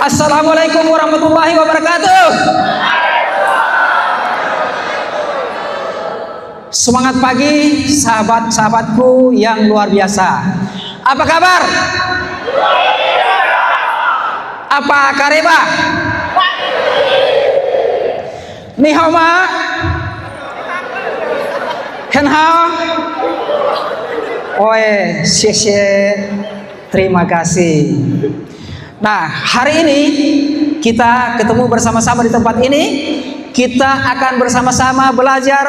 Assalamualaikum warahmatullahi wabarakatuh. Semangat pagi sahabat-sahabatku yang luar biasa. Apa kabar? Apa kareba? Ni hao ma? Hen hao? Oi, xie. Terima kasih. Nah, hari ini kita ketemu bersama-sama di tempat ini. Kita akan bersama-sama belajar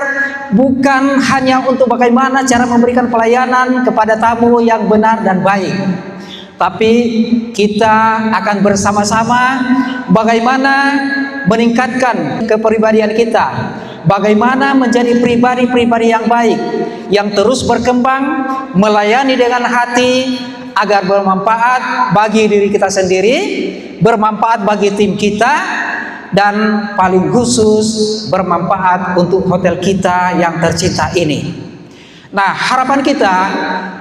bukan hanya untuk bagaimana cara memberikan pelayanan kepada tamu yang benar dan baik, tapi kita akan bersama-sama bagaimana meningkatkan kepribadian kita, bagaimana menjadi pribadi-pribadi yang baik, yang terus berkembang, melayani dengan hati, agar bermanfaat bagi diri kita sendiri, bermanfaat bagi tim kita, dan paling khusus bermanfaat untuk hotel kita yang tercinta ini. Nah, harapan kita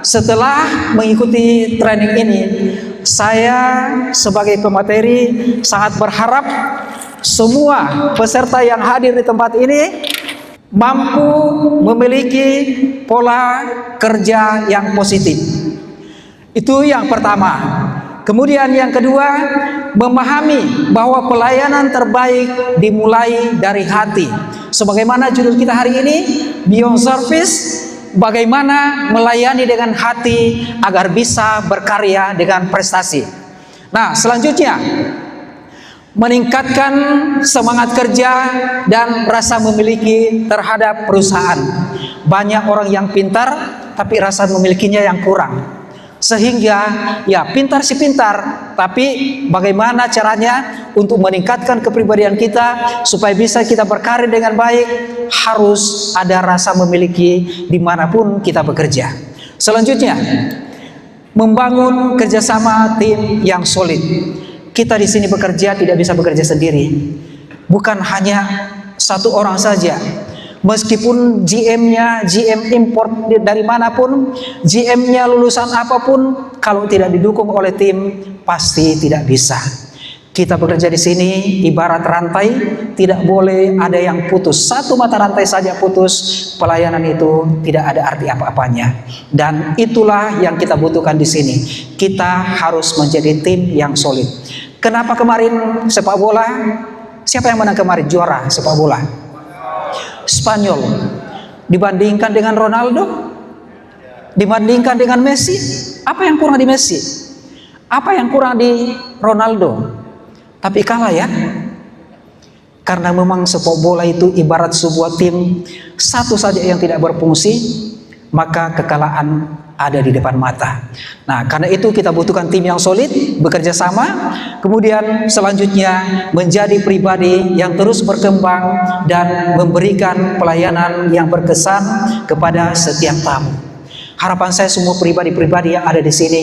setelah mengikuti training ini, saya sebagai pemateri sangat berharap semua peserta yang hadir di tempat ini mampu memiliki pola kerja yang positif. Itu yang pertama. Kemudian yang kedua, memahami bahwa pelayanan terbaik dimulai dari hati. Sebagaimana judul kita hari ini, Beyond Service, bagaimana melayani dengan hati agar bisa berkarya dengan prestasi. Nah, selanjutnya, meningkatkan semangat kerja dan rasa memiliki terhadap perusahaan. Banyak orang yang pintar, tapi rasa memilikinya yang kurang. Sehingga ya pintar sih pintar, tapi bagaimana caranya untuk meningkatkan kepribadian kita supaya bisa kita berkarir dengan baik, harus ada rasa memiliki dimanapun kita bekerja. Selanjutnya, membangun kerjasama tim yang solid. Kita di sini bekerja tidak bisa bekerja sendiri, bukan hanya satu orang saja. Meskipun GM-nya GM import dari manapun, GM-nya lulusan apapun, kalau tidak didukung oleh tim pasti tidak bisa. Kita bekerja di sini ibarat rantai, tidak boleh ada yang putus. Satu mata rantai saja putus, pelayanan itu tidak ada arti apa-apanya. Dan itulah yang kita butuhkan di sini. Kita harus menjadi tim yang solid. Kenapa kemarin sepak bola? Siapa yang menang kemarin juara sepak bola? Spanyol. Dibandingkan dengan Ronaldo, dibandingkan dengan Messi, apa yang kurang di Messi? Apa yang kurang di Ronaldo? Tapi kalah ya. Karena memang sepak bola itu ibarat sebuah tim, satu saja yang tidak berfungsi, maka kekalahan ada di depan mata. Nah, karena itu kita butuhkan tim yang solid, bekerja sama, kemudian selanjutnya menjadi pribadi yang terus berkembang dan memberikan pelayanan yang berkesan kepada setiap tamu. Harapan saya semua pribadi-pribadi yang ada di sini,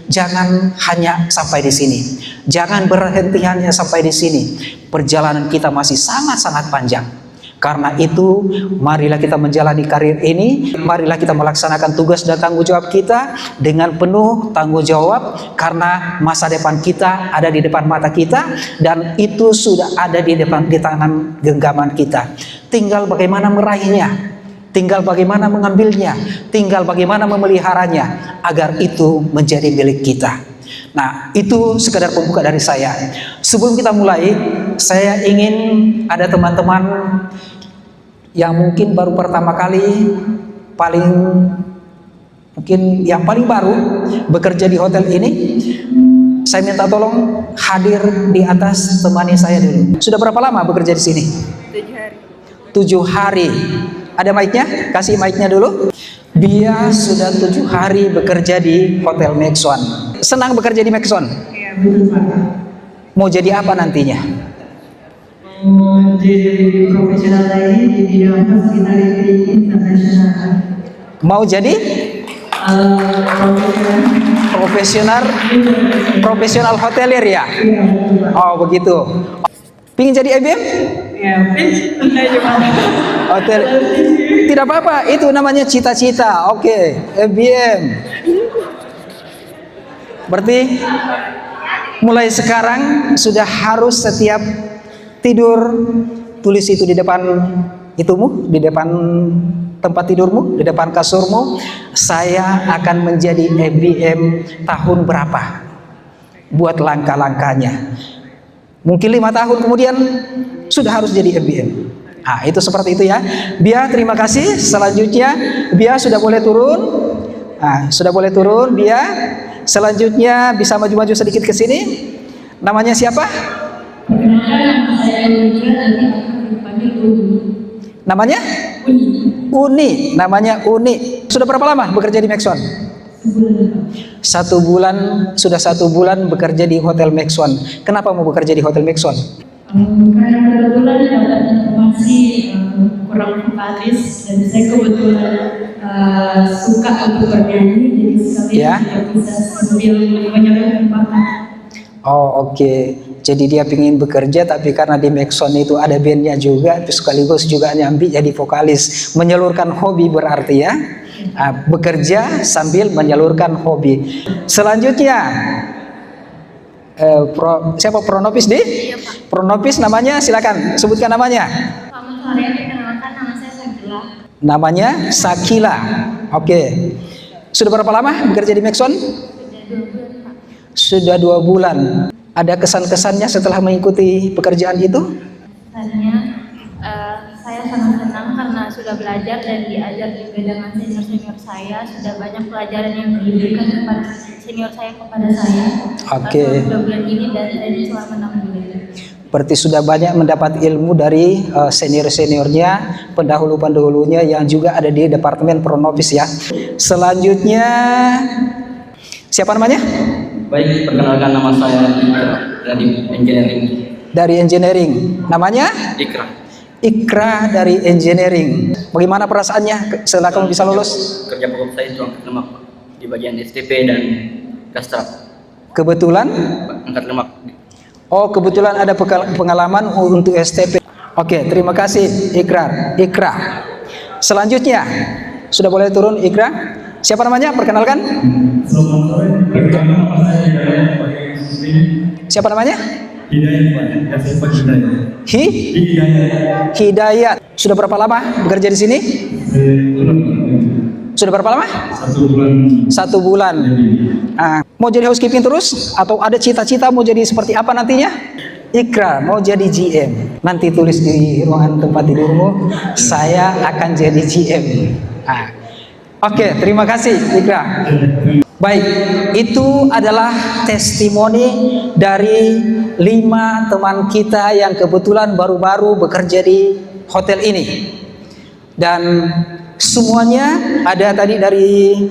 jangan hanya sampai di sini. Jangan berhenti hanya sampai di sini. Perjalanan kita masih sangat-sangat panjang. Karena itu, marilah kita menjalani karir ini, marilah kita melaksanakan tugas dan tanggung jawab kita dengan penuh tanggung jawab, karena masa depan kita ada di depan mata kita, dan itu sudah ada di tangan genggaman kita. Tinggal bagaimana meraihnya, tinggal bagaimana mengambilnya, tinggal bagaimana memeliharanya, agar itu menjadi milik kita. Nah, itu sekedar pembuka dari saya. Sebelum kita mulai, saya ingin ada teman-teman yang mungkin baru pertama kali, yang paling baru bekerja di hotel ini. Saya minta tolong hadir di atas, temani saya dulu. Sudah berapa lama bekerja di sini? 7 hari. 7 hari. Ada mic-nya? Kasih mic-nya dulu. Dia sudah 7 hari bekerja di Hotel Maxon. Senang bekerja di Maxon? Iya, betul Pak. Mau jadi apa nantinya? Menjadi profesional lagi di bidang hospitality internasional. Mau jadi? Profesional hotelier ya? Iya, betul Pak. Oh begitu. Pingin jadi IBM? Iya, enggak cuma Hotel. Tidak apa-apa, itu namanya cita-cita. Oke, IBM. Berarti Mulai sekarang sudah harus setiap tidur tulis itu di depan itumu, di depan tempat tidurmu, di depan kasurmu, saya akan menjadi EBM tahun berapa. Buat langkah-langkahnya. Mungkin 5 tahun kemudian sudah harus jadi EBM. Nah, itu seperti itu ya. Bia, terima kasih. Selanjutnya Bia sudah boleh turun. Nah, sudah boleh turun Bia. Selanjutnya bisa maju-maju sedikit ke sini. Namanya siapa? Namanya? Uni. Namanya Uni. Sudah berapa lama bekerja di Maxon? 1 bulan. Sudah 1 bulan bekerja di Hotel Maxon. Kenapa mau bekerja di Hotel Maxon? Karena kebetulan dapat informasi kurang vokalis dan saya kebetulan suka untuk bernyanyi, jadi sekalian tidak bisa sambil menyalurkan bakat. Oh, oke. Jadi dia ingin bekerja, tapi karena di Maxon itu ada bandnya juga, terus sekaligus juga nyambi jadi vokalis, menyalurkan hobi berarti ya. Bekerja sambil menyalurkan hobi. Selanjutnya siapa Pronopis di? Iya, Pak. Pronopis namanya, silakan sebutkan namanya. Selamat sore, perkenalkan nama saya Sakila. Namanya Sakila. Oke. Sudah berapa lama bekerja di Maxon? Sudah 2 bulan, Pak. Sudah 2 bulan. Ada kesan-kesannya setelah mengikuti pekerjaan itu? Kesannya saya sangat senang karena sudah belajar dan diajar juga dengan senior-senior saya. Sudah banyak pelajaran yang diberikan kepada senior saya kepada saya. Oke. Selama 2 bulan ini dan saya selama 6 bulan. Berarti sudah banyak mendapat ilmu dari senior-seniornya, pendahulu-pendahulunya yang juga ada di Departemen Pronopis ya. Selanjutnya siapa namanya? Baik, perkenalkan nama saya Ikra dari Engineering. Dari Engineering. Namanya? Ikra. Ikra dari Engineering. Bagaimana perasaannya setelah kamu bisa lulus? Kerja pokok saya itu angkat lemak di bagian STP dan Gastrap. Kebetulan? Angkat lemak. Oh, kebetulan ada pengalaman untuk STP. Oke, terima kasih Ikra. Selanjutnya, sudah boleh turun Ikra? Siapa namanya? Perkenalkan. Selamat sore, perkenalkan nama saya Hidayat sebagai muslim. Siapa namanya? Hidayat, Pak. Ya, saya Pak Hidayat. Hidayat. Hidayat. Sudah berapa lama bekerja di sini? Sudah berapa lama? 1 bulan. 1 bulan. Mau jadi housekeeping terus? Atau ada cita-cita mau jadi seperti apa nantinya? Ikra mau jadi GM. Nanti tulis di ruangan tempat tidurmu, saya akan jadi GM. Oke, terima kasih Ikra. Baik, itu adalah testimoni dari 5 teman kita yang kebetulan baru-baru bekerja di hotel ini. Dan semuanya ada tadi dari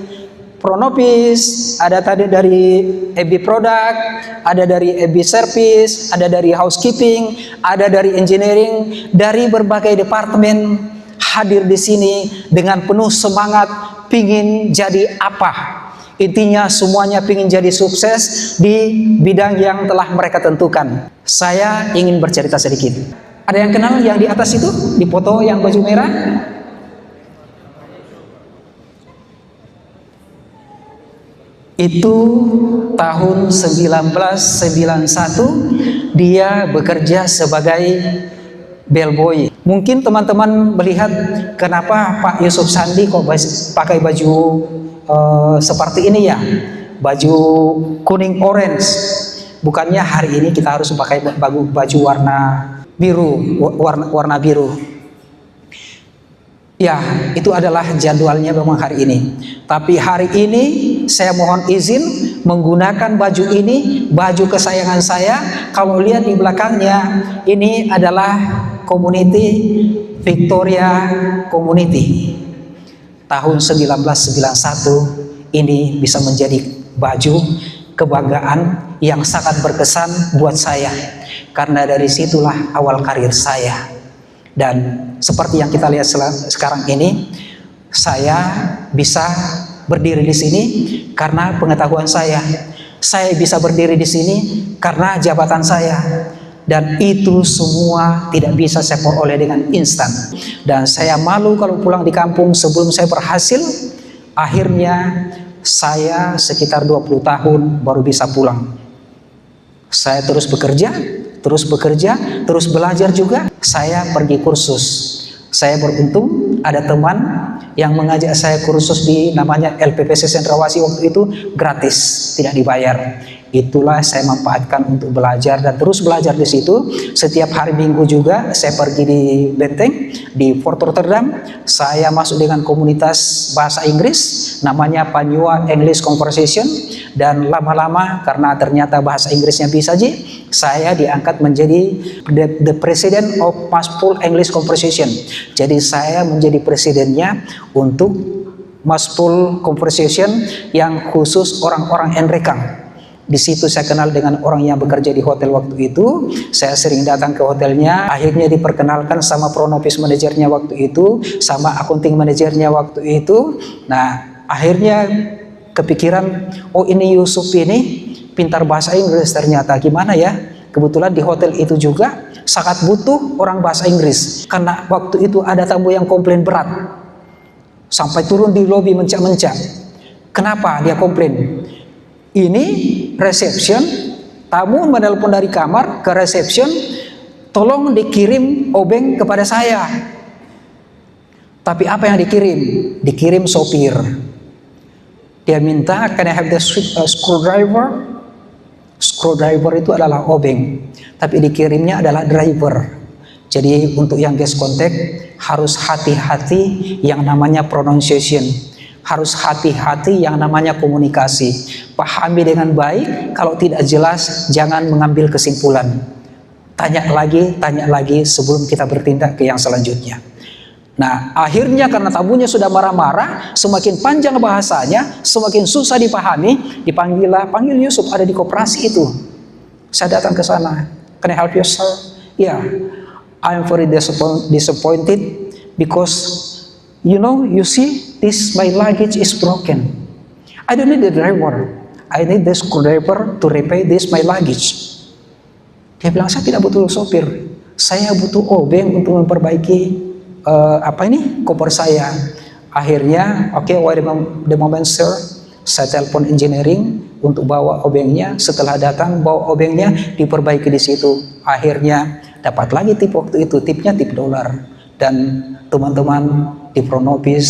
Pronopis, ada tadi dari EB Product, ada dari EB Service, ada dari Housekeeping, ada dari Engineering, dari berbagai departemen hadir di sini dengan penuh semangat pingin jadi apa. Intinya semuanya pingin jadi sukses di bidang yang telah mereka tentukan. Saya ingin bercerita sedikit. Ada yang kenal yang di atas itu, di foto yang baju merah? Itu tahun 1991 dia bekerja sebagai bellboy. Mungkin teman-teman melihat kenapa Pak Yusuf Sandi kok pakai baju seperti ini ya, baju kuning orange. Bukannya hari ini kita harus pakai baju warna biru, warna biru. Ya, itu adalah jadwalnya memang hari ini. Tapi hari ini saya mohon izin menggunakan baju ini, baju kesayangan saya. Kalau lihat di belakangnya, ini adalah community Victoria Community. Tahun 1991 ini bisa menjadi baju kebanggaan yang sangat berkesan buat saya. Karena dari situlah awal karir saya. Dan seperti yang kita lihat sekarang ini, saya bisa berdiri di sini karena pengetahuan saya. Saya bisa berdiri di sini karena jabatan saya. Dan itu semua tidak bisa saya peroleh dengan instan. Dan saya malu kalau pulang di kampung sebelum saya berhasil. Akhirnya saya sekitar 20 tahun baru bisa pulang. Saya terus bekerja, terus belajar juga. Saya pergi kursus. Saya beruntung ada teman yang mengajak saya kursus di namanya LPPC Cendrawasih, waktu itu gratis, tidak dibayar. Itulah saya manfaatkan untuk belajar dan terus belajar di situ. Setiap hari Minggu juga saya pergi di Benteng, di Fort Rotterdam. Saya masuk dengan komunitas bahasa Inggris, namanya Panua English Conversation. Dan lama-lama karena ternyata bahasa Inggrisnya bisa, saya diangkat menjadi the president of Maspul English Conversation. Jadi saya menjadi presidennya untuk Maspul Conversation yang khusus orang-orang Enrekang. Di situ saya kenal dengan orang yang bekerja di hotel waktu itu. Saya sering datang ke hotelnya. Akhirnya diperkenalkan sama front office manajernya waktu itu, sama accounting manajernya waktu itu. Nah, akhirnya kepikiran, oh ini Yusuf ini pintar bahasa Inggris ternyata. Gimana ya? Kebetulan di hotel itu juga sangat butuh orang bahasa Inggris. Karena waktu itu ada tamu yang komplain berat. Sampai turun di lobi mencak-mencak. Kenapa dia komplain? Ini reception, tamu menelpon dari kamar ke reception, tolong dikirim obeng kepada saya. Tapi apa yang dikirim? Dikirim sopir. Dia minta, can I have the screwdriver? Screwdriver itu adalah obeng, tapi dikirimnya adalah driver. Jadi untuk yang guest contact harus hati-hati yang namanya pronunciation. Harus hati-hati yang namanya komunikasi. Pahami dengan baik, kalau tidak jelas jangan mengambil kesimpulan. Tanya lagi sebelum kita bertindak ke yang selanjutnya. Nah, akhirnya karena tamunya sudah marah-marah, semakin panjang bahasanya, semakin susah dipahami, panggil Yusuf, ada di koperasi itu. Saya datang ke sana. Can I help you, sir? Yeah, I'm very disappointed because you know, you see, my luggage is broken. I don't need the driver. I need the screwdriver to repair my luggage. Dia bilang, saya tidak butuh sopir. Saya butuh obeng untuk memperbaiki koper saya. Akhirnya, oke, wait the moment, sir. Saya telepon engineering untuk bawa obengnya. Setelah datang, bawa obengnya, diperbaiki di situ. Akhirnya, dapat lagi tip waktu itu. Tipnya tip $. Dan teman-teman di front office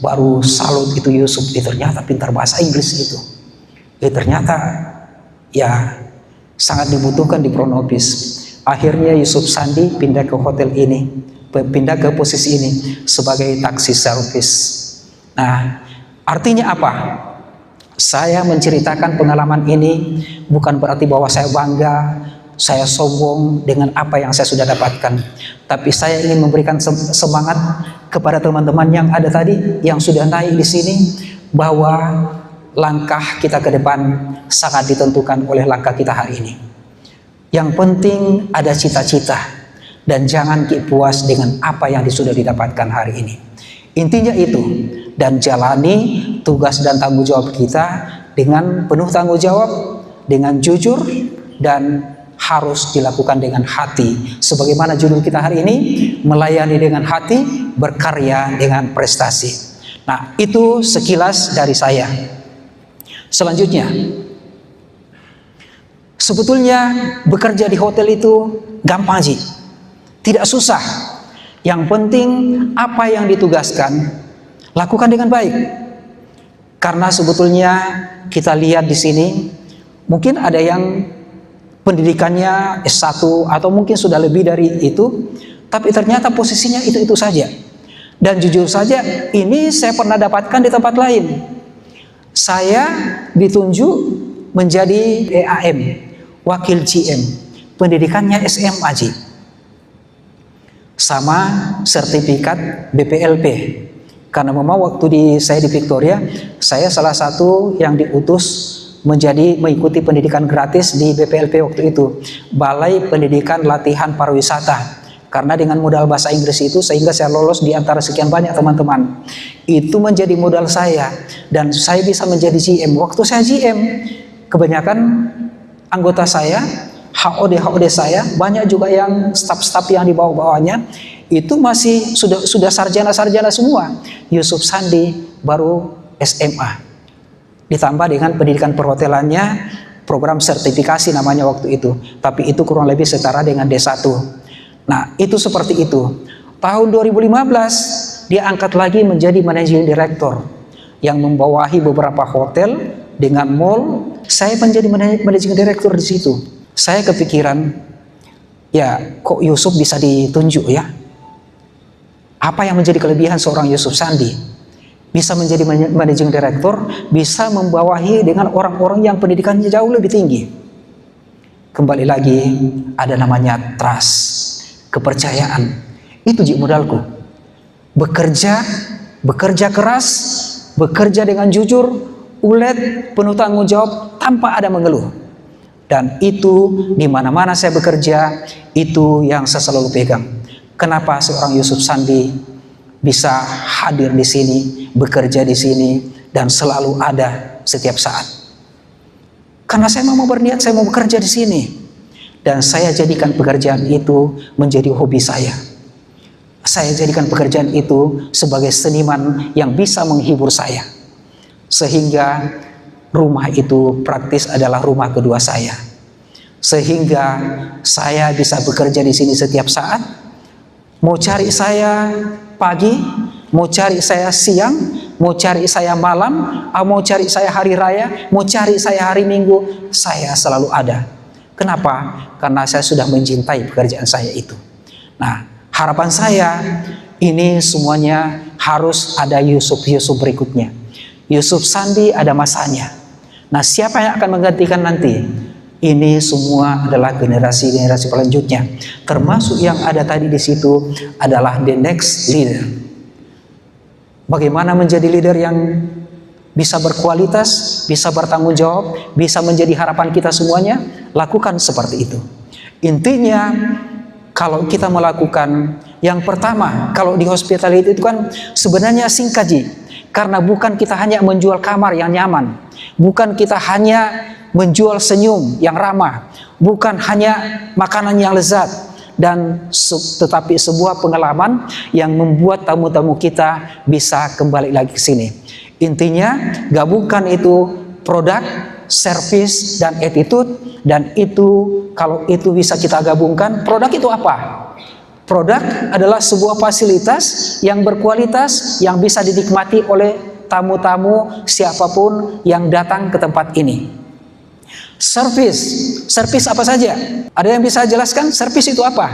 baru salut itu Yusuf, ternyata pintar bahasa Inggris itu. Ternyata ya sangat dibutuhkan di front office. Akhirnya Yusuf Sandi pindah ke hotel ini, pindah ke posisi ini sebagai taksi service. Nah, artinya apa? Saya menceritakan pengalaman ini bukan berarti bahwa saya bangga, saya sombong dengan apa yang saya sudah dapatkan. Tapi saya ingin memberikan semangat kepada teman-teman yang ada tadi, yang sudah naik di sini, bahwa langkah kita ke depan sangat ditentukan oleh langkah kita hari ini. Yang penting ada cita-cita dan jangan puas dengan apa yang sudah didapatkan hari ini. Intinya itu, dan jalani tugas dan tanggung jawab kita dengan penuh tanggung jawab, dengan jujur, dan harus dilakukan dengan hati. Sebagaimana judul kita hari ini, melayani dengan hati, berkarya dengan prestasi. Nah, itu sekilas dari saya. Selanjutnya, sebetulnya bekerja di hotel itu gampang sih, tidak susah. Yang penting apa yang ditugaskan, lakukan dengan baik. Karena sebetulnya kita lihat di sini, mungkin ada yang pendidikannya S1 atau mungkin sudah lebih dari itu, tapi ternyata posisinya itu saja. Dan jujur saja, ini saya pernah dapatkan di tempat lain. Saya ditunjuk menjadi EAM, wakil GM, pendidikannya SMA Ji, sama sertifikat BPLP. Karena memang waktu saya di Victoria, saya salah satu yang diutus mengikuti pendidikan gratis di BPLP waktu itu, Balai Pendidikan Latihan Pariwisata. Karena dengan modal bahasa Inggris itu, sehingga saya lolos di antara sekian banyak teman-teman. Itu menjadi modal saya, dan saya bisa menjadi GM. Waktu saya GM, kebanyakan anggota saya, HOD saya, banyak juga yang staf-staf yang di bawah-bawahnya, itu masih sudah sarjana-sarjana semua. Yusuf Sandi baru SMA. Ditambah dengan pendidikan perhotelannya, program sertifikasi namanya waktu itu, tapi itu kurang lebih setara dengan D1. Nah, itu seperti itu. Tahun 2015 dia angkat lagi menjadi managing director yang membawahi beberapa hotel dengan mall. Saya menjadi managing director di situ. Saya kepikiran, ya kok Yusuf bisa ditunjuk ya? Apa yang menjadi kelebihan seorang Yusuf Sandi? Bisa menjadi managing director, bisa membawahi dengan orang-orang yang pendidikannya jauh lebih tinggi. Kembali lagi, ada namanya trust, kepercayaan. Itu modalku. Bekerja keras, bekerja dengan jujur, ulet, penuh tanggung jawab, tanpa ada mengeluh. Dan itu di mana-mana saya bekerja, itu yang saya selalu pegang. Kenapa seorang Yusuf Sandi bisa hadir di sini, bekerja di sini, dan selalu ada setiap saat? Karena saya mau berniat, saya mau bekerja di sini, dan saya jadikan pekerjaan itu menjadi hobi saya. Saya jadikan pekerjaan itu sebagai seniman yang bisa menghibur saya, sehingga rumah itu praktis adalah rumah kedua saya. Sehingga saya bisa bekerja di sini setiap saat. Mau cari saya pagi, mau cari saya siang, mau cari saya malam, mau cari saya hari raya, mau cari saya hari Minggu, saya selalu ada. Kenapa? Karena saya sudah mencintai pekerjaan saya itu. Nah, harapan saya ini semuanya harus ada Yusuf berikutnya. Yusuf Sandi ada masanya. Nah, siapa yang akan menggantikan nanti? Ini semua adalah generasi-generasi selanjutnya. Termasuk yang ada tadi di situ adalah the next leader. Bagaimana menjadi leader yang bisa berkualitas, bisa bertanggung jawab, bisa menjadi harapan kita semuanya? Lakukan seperti itu. Intinya, kalau kita melakukan yang pertama, kalau di hospitality itu kan sebenarnya singkaji. Karena bukan kita hanya menjual kamar yang nyaman, bukan kita hanya menjual senyum yang ramah, bukan hanya makanan yang lezat, dan tetapi sebuah pengalaman yang membuat tamu-tamu kita bisa kembali lagi ke sini. Intinya, gabungkan itu produk, service, dan attitude. Dan itu, kalau itu bisa kita gabungkan, produk itu apa? Produk adalah sebuah fasilitas yang berkualitas yang bisa dinikmati oleh tamu-tamu siapapun yang datang ke tempat ini. Service apa saja? Ada yang bisa jelaskan service itu apa?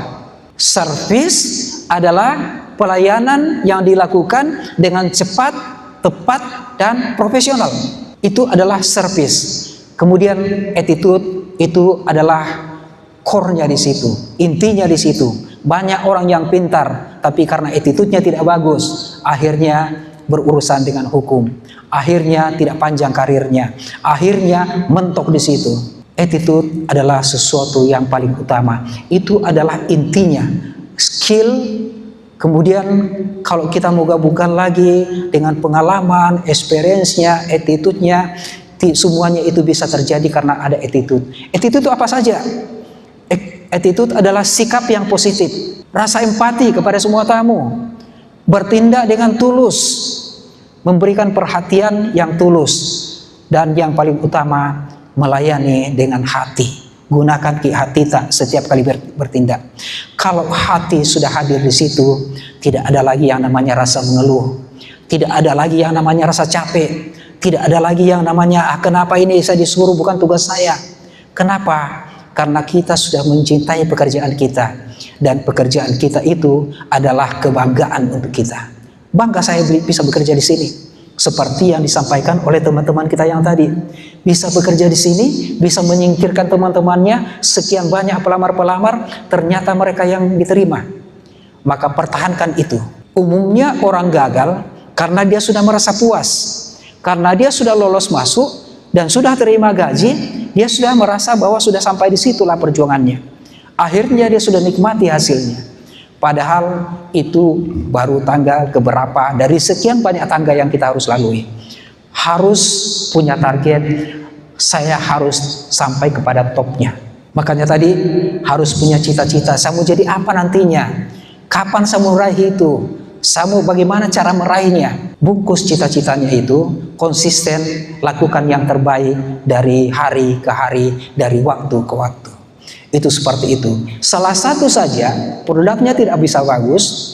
Service adalah pelayanan yang dilakukan dengan cepat, tepat, dan profesional. Itu adalah service. Kemudian attitude itu adalah core-nya di situ, intinya di situ. Banyak orang yang pintar, tapi karena attitude-nya tidak bagus, akhirnya berurusan dengan hukum, akhirnya tidak panjang karirnya, akhirnya mentok di situ. Attitude adalah sesuatu yang paling utama. Itu adalah intinya. Skill, kemudian kalau kita mau gabungkan lagi dengan pengalaman, experience-nya, attitude-nya, semuanya itu bisa terjadi karena ada attitude. Attitude itu apa saja? Attitude adalah sikap yang positif, rasa empati kepada semua tamu, bertindak dengan tulus, memberikan perhatian yang tulus, dan yang paling utama, melayani dengan hati. Gunakan hati tak setiap kali bertindak. Kalau hati sudah hadir di situ, tidak ada lagi yang namanya rasa mengeluh, tidak ada lagi yang namanya rasa capek, tidak ada lagi yang namanya kenapa ini saya disuruh, bukan tugas saya. Kenapa? Karena kita sudah mencintai pekerjaan kita, dan pekerjaan kita itu adalah kebanggaan untuk kita. Bangga saya bisa bekerja di sini, seperti yang disampaikan oleh teman-teman kita yang tadi. Bisa bekerja di sini, bisa menyingkirkan teman-temannya, sekian banyak pelamar-pelamar, ternyata mereka yang diterima. Maka pertahankan itu. Umumnya orang gagal karena dia sudah merasa puas, karena dia sudah lolos masuk dan sudah terima gaji. Dia sudah merasa bahwa sudah sampai di situlah perjuangannya. Akhirnya dia sudah nikmati hasilnya. Padahal itu baru tangga keberapa dari sekian banyak tangga yang kita harus lalui. Harus punya target, saya harus sampai kepada topnya. Makanya tadi harus punya cita-cita, saya mau jadi apa nantinya? Kapan saya mau raih itu? Samu bagaimana cara meraihnya? Bungkus cita-citanya itu, konsisten, lakukan yang terbaik dari hari ke hari, dari waktu ke waktu. Itu seperti itu. Salah satu saja produknya tidak bisa bagus,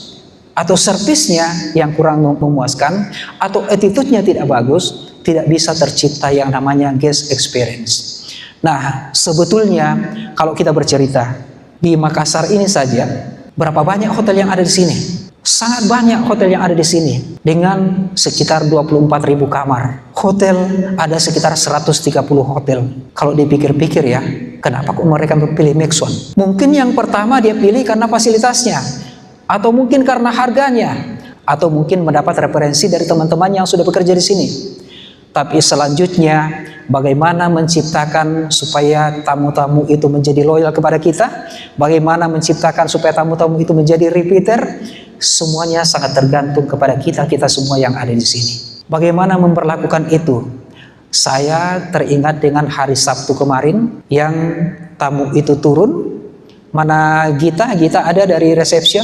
atau servisnya yang kurang memuaskan, atau attitude-nya tidak bagus, tidak bisa tercipta yang namanya guest experience. Nah, sebetulnya kalau kita bercerita di Makassar ini saja, berapa banyak hotel yang ada di sini? Sangat banyak hotel yang ada di sini dengan sekitar 24.000 kamar. Hotel ada sekitar 130 hotel. Kalau dipikir-pikir ya, kenapa kok mereka pilih Maxon? Mungkin yang pertama dia pilih karena fasilitasnya, atau mungkin karena harganya, atau mungkin mendapat referensi dari teman-teman yang sudah bekerja di sini. Tapi selanjutnya, bagaimana menciptakan supaya tamu-tamu itu menjadi loyal kepada kita? Bagaimana menciptakan supaya tamu-tamu itu menjadi repeater? Semuanya sangat tergantung kepada kita semua yang ada di sini. Bagaimana memperlakukan itu? Saya teringat dengan hari Sabtu kemarin yang tamu itu turun. Mana Gita ada dari reception,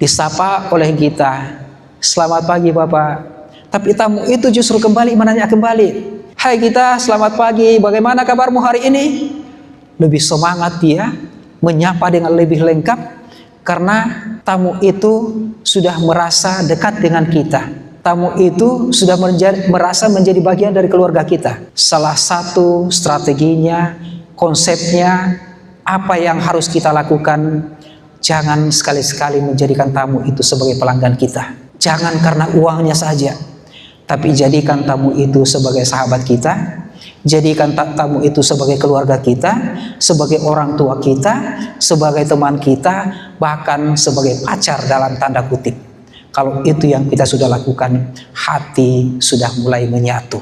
disapa oleh Gita. Selamat pagi Bapak. Tapi tamu itu justru kembali menanya kembali. Hai Gita, selamat pagi. Bagaimana kabarmu hari ini? Lebih semangat dia menyapa dengan lebih lengkap. Karena tamu itu sudah merasa dekat dengan kita. Tamu itu sudah merasa menjadi bagian dari keluarga kita. Salah satu strateginya, konsepnya, apa yang harus kita lakukan, jangan sekali-sekali menjadikan tamu itu sebagai pelanggan kita. Jangan karena uangnya saja, tapi jadikan tamu itu sebagai sahabat kita. Jadikan tamu itu sebagai keluarga kita, sebagai orang tua kita, sebagai teman kita, bahkan sebagai pacar dalam tanda kutip. Kalau itu yang kita sudah lakukan, hati sudah mulai menyatu.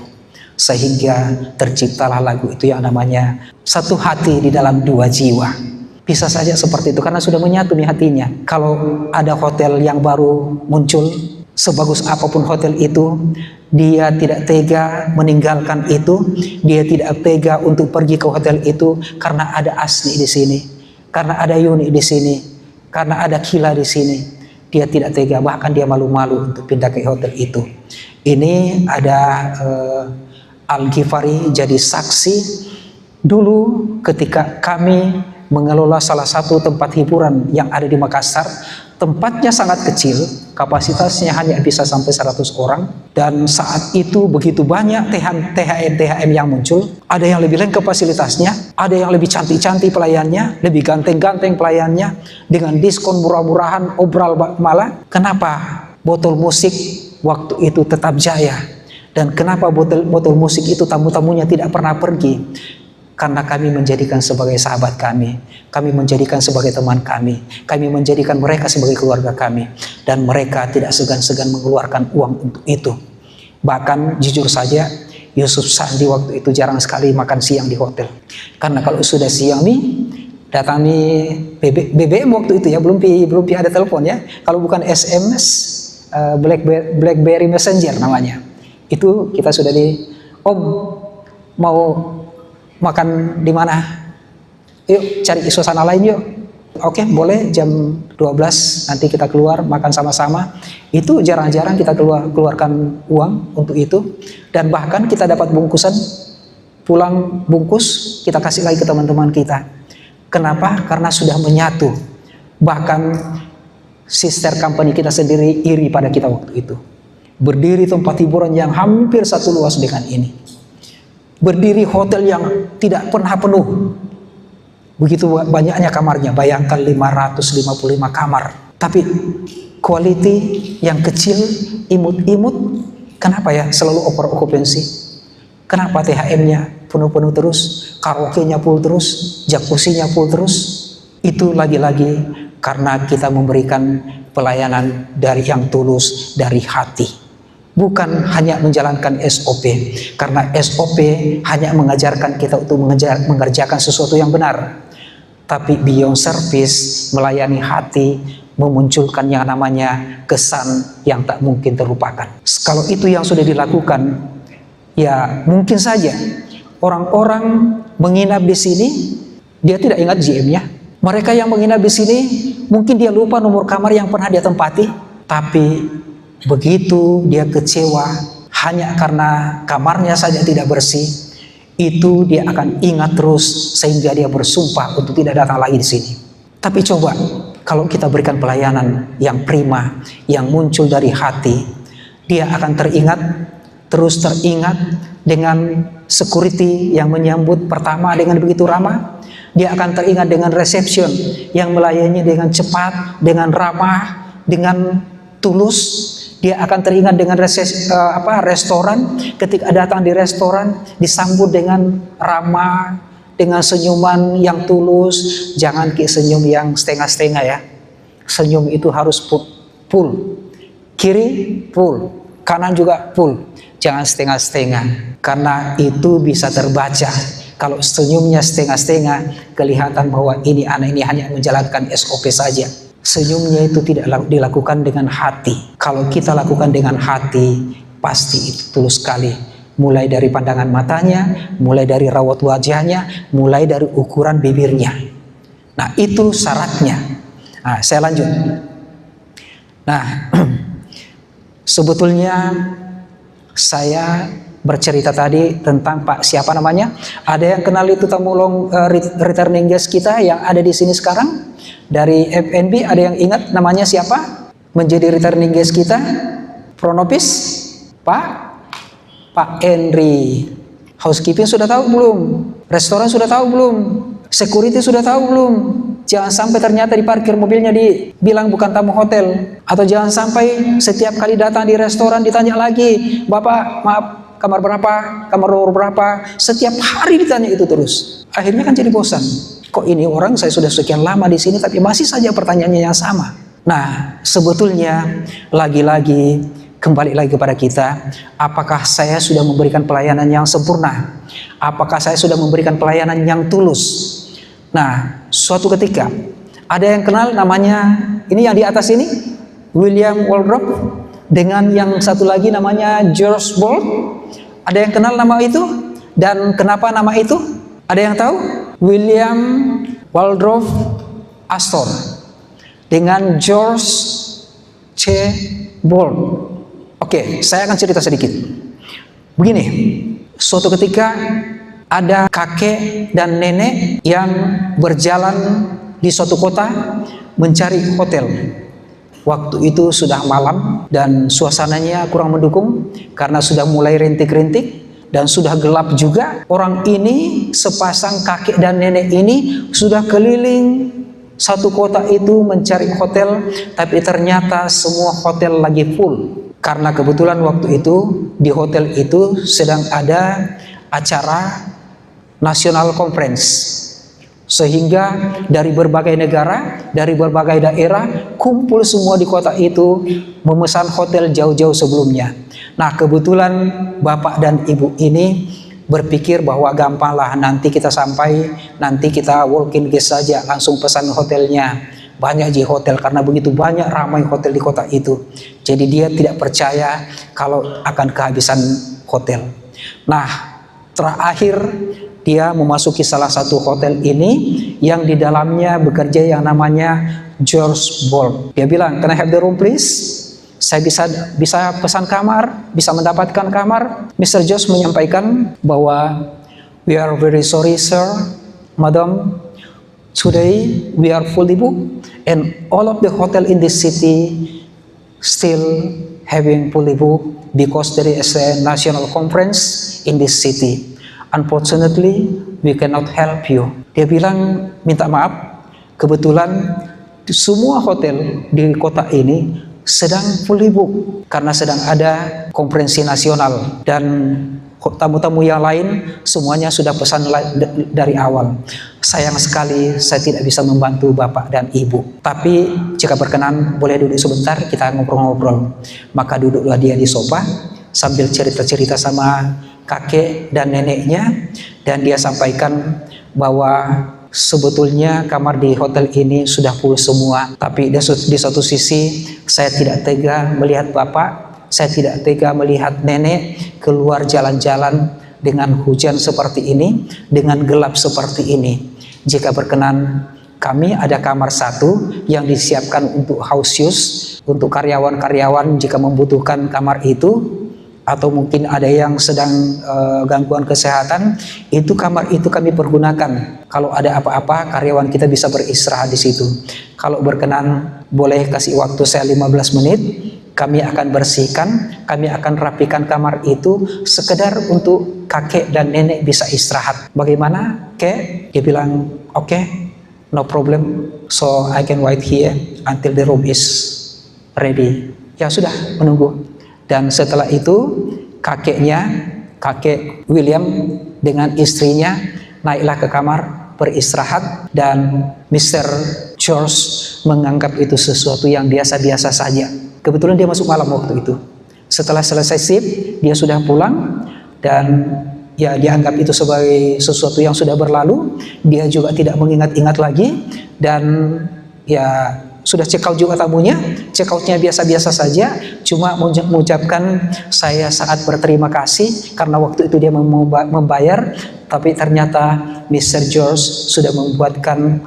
Sehingga terciptalah lagu itu yang namanya satu hati di dalam dua jiwa. Bisa saja seperti itu karena sudah menyatu nih hatinya. Kalau ada hotel yang baru muncul, sebagus apapun hotel itu, dia tidak tega meninggalkan itu, dia tidak tega untuk pergi ke hotel itu karena ada Asni di sini, karena ada Yuni di sini, karena ada Kila di sini. Dia tidak tega, bahkan dia malu-malu untuk pindah ke hotel itu. Ini ada Al-Ghifari jadi saksi dulu ketika kami mengelola salah satu tempat hiburan yang ada di Makassar. Tempatnya sangat kecil, kapasitasnya hanya bisa sampai 100 orang. Dan saat itu begitu banyak THM yang muncul. Ada yang lebih lengkap fasilitasnya, ada yang lebih cantik-cantik pelayannya, lebih ganteng-ganteng pelayannya, dengan diskon murah-murahan, obral malah. Kenapa botol musik waktu itu tetap jaya? Dan kenapa botol musik itu tamu-tamunya tidak pernah pergi? Karena kami menjadikan sebagai sahabat kami menjadikan sebagai teman kami menjadikan mereka sebagai keluarga kami, dan mereka tidak segan-segan mengeluarkan uang untuk itu. Bahkan jujur saja, Yusuf Sandi waktu itu jarang sekali makan siang di hotel, karena kalau sudah siang nih datang nih BBM waktu itu ya, belum ada telepon ya, kalau bukan SMS BlackBerry Messenger namanya, itu kita sudah Om mau makan di mana? Yuk cari suasana lain yuk. Oke, boleh jam 12 nanti kita keluar makan sama-sama. Itu jarang-jarang kita keluarkan uang untuk itu. Dan bahkan kita dapat bungkusan, pulang bungkus kita kasih lagi ke teman-teman kita. Kenapa? Karena sudah menyatu. Bahkan sister company kita sendiri iri pada kita waktu itu. Berdiri tempat hiburan yang hampir satu luas dengan ini. Berdiri hotel yang tidak pernah penuh. Begitu banyaknya kamarnya, bayangkan 555 kamar. Tapi quality yang kecil, imut-imut. Kenapa ya selalu over occupancy? Kenapa THM-nya penuh-penuh terus, karaoke-nya full terus, jacuzzi-nya full terus? Itu lagi-lagi karena kita memberikan pelayanan dari yang tulus, dari hati. Bukan hanya menjalankan SOP, karena SOP hanya mengajarkan kita untuk mengerjakan sesuatu yang benar. Tapi beyond service, melayani hati, memunculkan yang namanya kesan yang tak mungkin terlupakan. Kalau itu yang sudah dilakukan, ya mungkin saja orang-orang menginap di sini, dia tidak ingat GM-nya. Mereka yang menginap di sini, mungkin dia lupa nomor kamar yang pernah dia tempati. Tapi begitu dia kecewa hanya karena kamarnya saja tidak bersih, itu dia akan ingat terus sehingga dia bersumpah untuk tidak datang lagi di sini. Tapi coba kalau kita berikan pelayanan yang prima, yang muncul dari hati, dia akan terus teringat dengan security yang menyambut pertama dengan begitu ramah. Dia akan teringat dengan reception yang melayani dengan cepat, dengan ramah, dengan tulus. Dia akan teringat dengan restoran, ketika datang di restoran disambut dengan ramah, dengan senyuman yang tulus. Jangan senyum yang setengah-setengah ya. Senyum itu harus full. Kiri full, kanan juga full. Jangan setengah-setengah, karena itu bisa terbaca. Kalau senyumnya setengah-setengah, kelihatan bahwa ini anak ini hanya menjalankan SOP saja. Senyumnya itu tidak dilakukan dengan hati. Kalau kita lakukan dengan hati, pasti itu tulus sekali. Mulai dari pandangan matanya, mulai dari raut wajahnya, mulai dari ukuran bibirnya. Nah, itu syaratnya. Nah, saya lanjut. Nah, sebetulnya saya bercerita tadi tentang Pak siapa namanya? Ada yang kenal itu tamu returning guest kita yang ada di sini sekarang? Dari FNB ada yang ingat namanya siapa? Menjadi returning guest kita? Pronopis? Pak Henry. Housekeeping sudah tahu belum? Restoran sudah tahu belum? Security sudah tahu belum? Jangan sampai ternyata di parkir mobilnya dibilang bukan tamu hotel. Atau jangan sampai setiap kali datang di restoran ditanya lagi, Bapak maaf kamar berapa, kamar nomor berapa. Setiap hari ditanya itu terus. Akhirnya kan jadi bosan. Kok ini orang saya sudah sekian lama di sini tapi masih saja pertanyaannya yang sama. Nah, sebetulnya lagi-lagi kembali lagi kepada kita, apakah saya sudah memberikan pelayanan yang sempurna? Apakah saya sudah memberikan pelayanan yang tulus? Nah, suatu ketika ada yang kenal namanya ini yang di atas ini William Waldrop dengan yang satu lagi namanya George Bolt. Ada yang kenal nama itu? Dan kenapa nama itu? Ada yang tahu? William Waldorf Astor dengan George C. Bolt. Oke, saya akan cerita sedikit. Begini, suatu ketika ada kakek dan nenek yang berjalan di suatu kota mencari hotel. Waktu itu sudah malam dan suasananya kurang mendukung karena sudah mulai rintik-rintik dan sudah gelap juga. Orang ini, sepasang kakek dan nenek ini sudah keliling satu kota itu mencari hotel, tapi ternyata semua hotel lagi full. Karena kebetulan waktu itu di hotel itu sedang ada acara National Conference. Sehingga dari berbagai negara, dari berbagai daerah kumpul semua di kota itu memesan hotel jauh-jauh sebelumnya. Nah, kebetulan bapak dan ibu ini berpikir bahwa gampanglah nanti kita sampai, nanti kita walk-in guest saja, langsung pesan hotelnya. Banyak di hotel karena begitu banyak ramai hotel di kota itu. Jadi dia tidak percaya kalau akan kehabisan hotel. Nah, terakhir dia memasuki salah satu hotel ini yang di dalamnya bekerja yang namanya George Bolt. Dia bilang, "Can I have the room please?" Saya bisa pesan kamar, bisa mendapatkan kamar. Mr. George menyampaikan bahwa, "We are very sorry sir, madam. Today we are fully booked and all of the hotel in this city still having fully booked because there is a national conference in this city. Unfortunately, we cannot help you." Dia bilang, minta maaf, kebetulan semua hotel di kota ini sedang fully book karena sedang ada konferensi nasional dan tamu-tamu yang lain semuanya sudah pesan dari awal. Sayang sekali saya tidak bisa membantu bapak dan ibu. Tapi jika berkenan boleh duduk sebentar kita ngobrol-ngobrol. Maka duduklah dia di sofa sambil cerita-cerita sama kakek dan neneknya, dan dia sampaikan bahwa sebetulnya kamar di hotel ini sudah full semua, tapi di satu sisi saya tidak tega melihat bapak, saya tidak tega melihat nenek keluar jalan-jalan dengan hujan seperti ini, dengan gelap seperti ini. Jika berkenan, kami ada kamar satu yang disiapkan untuk house use untuk karyawan-karyawan jika membutuhkan kamar itu, atau mungkin ada yang sedang gangguan kesehatan, itu kamar itu kami pergunakan. Kalau ada apa-apa, karyawan kita bisa beristirahat di situ. Kalau berkenan, boleh kasih waktu saya 15 menit, kami akan bersihkan, kami akan rapikan kamar itu sekedar untuk kakek dan nenek bisa istirahat. Bagaimana, Kek? Dia bilang, oke, no problem, so I can wait here until the room is ready. Ya sudah, menunggu. Dan setelah itu kakek William dengan istrinya naiklah ke kamar beristirahat, dan Mr. George menganggap itu sesuatu yang biasa-biasa saja. Kebetulan dia masuk malam waktu itu. Setelah selesai shift, dia sudah pulang, dan ya dia anggap itu sebagai sesuatu yang sudah berlalu. Dia juga tidak mengingat-ingat lagi, dan ya sudah check out juga tamunya. Check outnya biasa-biasa saja, cuma mengucapkan saya sangat berterima kasih karena waktu itu dia membayar, tapi ternyata Mr. George sudah membuatkan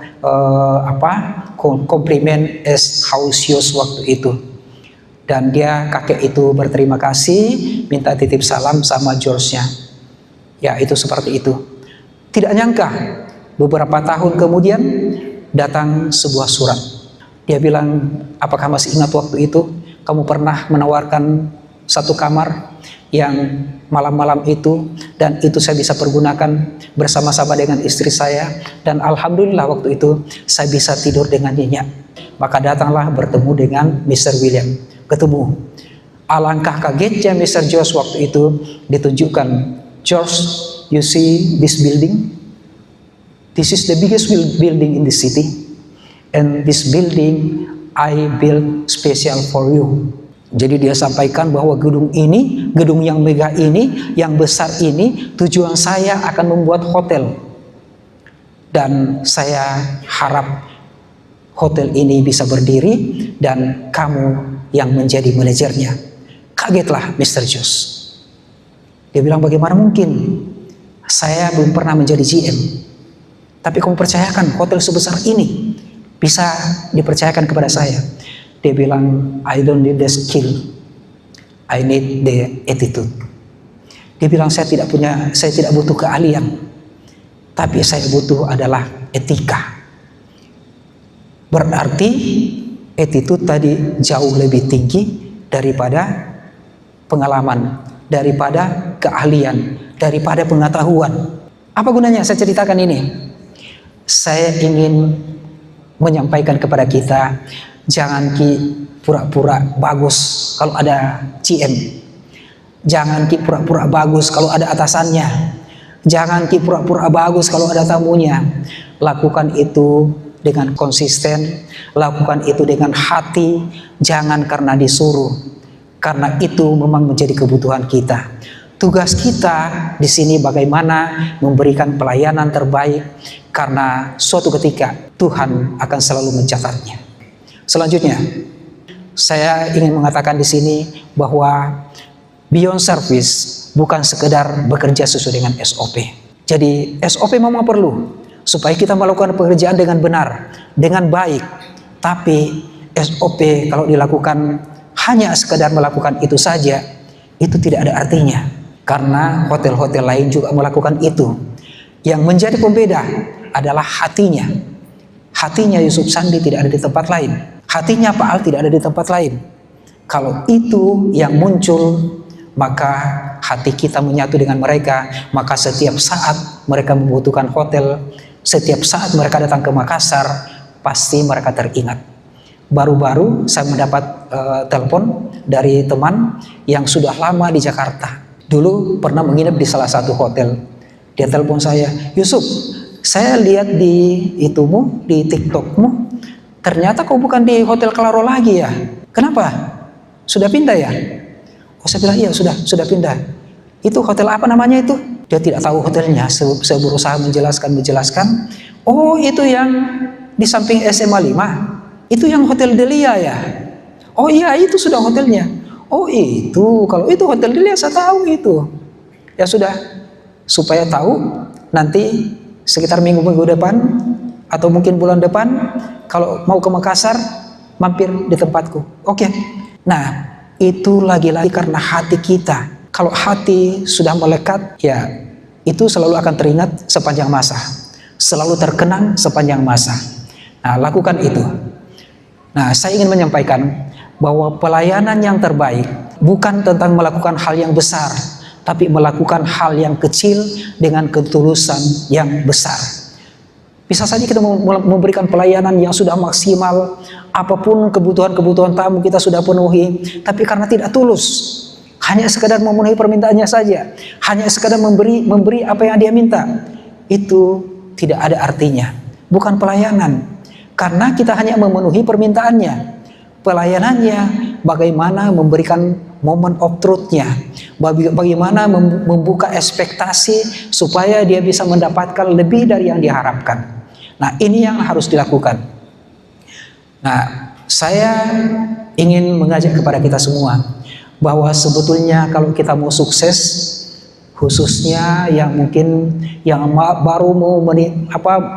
komplimen as house use waktu itu. Dan kakek itu berterima kasih, minta titip salam sama George-nya. Ya, itu seperti itu. Tidak nyangka beberapa tahun kemudian datang sebuah surat. Dia bilang, apakah masih ingat waktu itu kamu pernah menawarkan satu kamar yang malam-malam itu, dan itu saya bisa pergunakan bersama-sama dengan istri saya, dan alhamdulillah waktu itu saya bisa tidur dengan nyenyak. Maka datanglah bertemu dengan Mr. William. Ketemu. Alangkah kagetnya Mr. George waktu itu, ditunjukkan, George, you see this building? This is the biggest building in the city. And this building I built special for you. Jadi dia sampaikan bahwa gedung ini, gedung yang megah ini, yang besar ini, tujuan saya akan membuat hotel. Dan saya harap hotel ini bisa berdiri dan kamu yang menjadi manajernya. Kagetlah Mr. George. Dia bilang, bagaimana mungkin? Saya belum pernah menjadi GM. Tapi kamu percayakan hotel sebesar ini bisa dipercayakan kepada saya. Dia bilang, I don't need the skill, I need the attitude. Dia bilang, saya tidak butuh keahlian, tapi saya butuh adalah etika. Berarti attitude tadi jauh lebih tinggi daripada pengalaman, daripada keahlian, daripada pengetahuan. Apa gunanya saya ceritakan ini? Saya ingin menyampaikan kepada kita, jangan pura-pura bagus kalau ada GM, jangan pura-pura bagus kalau ada atasannya, jangan pura-pura bagus kalau ada tamunya. Lakukan itu dengan konsisten, lakukan itu dengan hati, jangan karena disuruh, karena itu memang menjadi kebutuhan kita. Tugas kita di sini bagaimana memberikan pelayanan terbaik, karena suatu ketika Tuhan akan selalu mencatatnya. Selanjutnya, saya ingin mengatakan di sini bahwa beyond service bukan sekedar bekerja sesuai dengan SOP. Jadi SOP memang perlu supaya kita melakukan pekerjaan dengan benar, dengan baik. Tapi SOP kalau dilakukan hanya sekedar melakukan itu saja, itu tidak ada artinya. Karena hotel-hotel lain juga melakukan itu. Yang menjadi pembeda adalah hatinya. Hatinya Yusuf Sandi tidak ada di tempat lain. Hatinya Pak Al tidak ada di tempat lain. Kalau itu yang muncul, maka hati kita menyatu dengan mereka. Maka setiap saat mereka membutuhkan hotel, setiap saat mereka datang ke Makassar, pasti mereka teringat. Baru-baru saya mendapat telepon dari teman yang sudah lama di Jakarta. Dulu pernah menginap di salah satu hotel. Dia telepon saya, Yusuf, saya lihat di TikTokmu, ternyata kau bukan di Hotel Claro lagi ya? Kenapa? Sudah pindah ya? Oh, saya bilang iya sudah pindah. Itu hotel apa namanya itu? Dia tidak tahu hotelnya. Saya berusaha menjelaskan. Oh, itu yang di samping SMA 5. Itu yang Hotel Delia ya? Oh iya, itu sudah hotelnya. Oh itu, kalau itu Hotel Delia saya tahu itu. Ya sudah, supaya tahu nanti sekitar minggu-minggu depan atau mungkin bulan depan kalau mau ke Makassar, mampir di tempatku. Oke. Nah, itu lagi-lagi karena hati kita. Kalau hati sudah melekat, ya itu selalu akan teringat sepanjang masa, selalu terkenang sepanjang masa. Nah, lakukan itu. Nah, saya ingin menyampaikan bahwa pelayanan yang terbaik bukan tentang melakukan hal yang besar, tapi melakukan hal yang kecil dengan ketulusan yang besar. Bisa saja kita memberikan pelayanan yang sudah maksimal, apapun kebutuhan-kebutuhan tamu kita sudah penuhi, tapi karena tidak tulus, hanya sekadar memenuhi permintaannya saja, hanya sekadar memberi apa yang dia minta, itu tidak ada artinya, bukan pelayanan. Karena kita hanya memenuhi permintaannya. Pelayanannya bagaimana memberikan moment of truth-nya, bagaimana membuka ekspektasi supaya dia bisa mendapatkan lebih dari yang diharapkan. Nah, ini yang harus dilakukan. Nah, saya ingin mengajak kepada kita semua bahwa sebetulnya kalau kita mau sukses, khususnya yang mungkin yang baru mau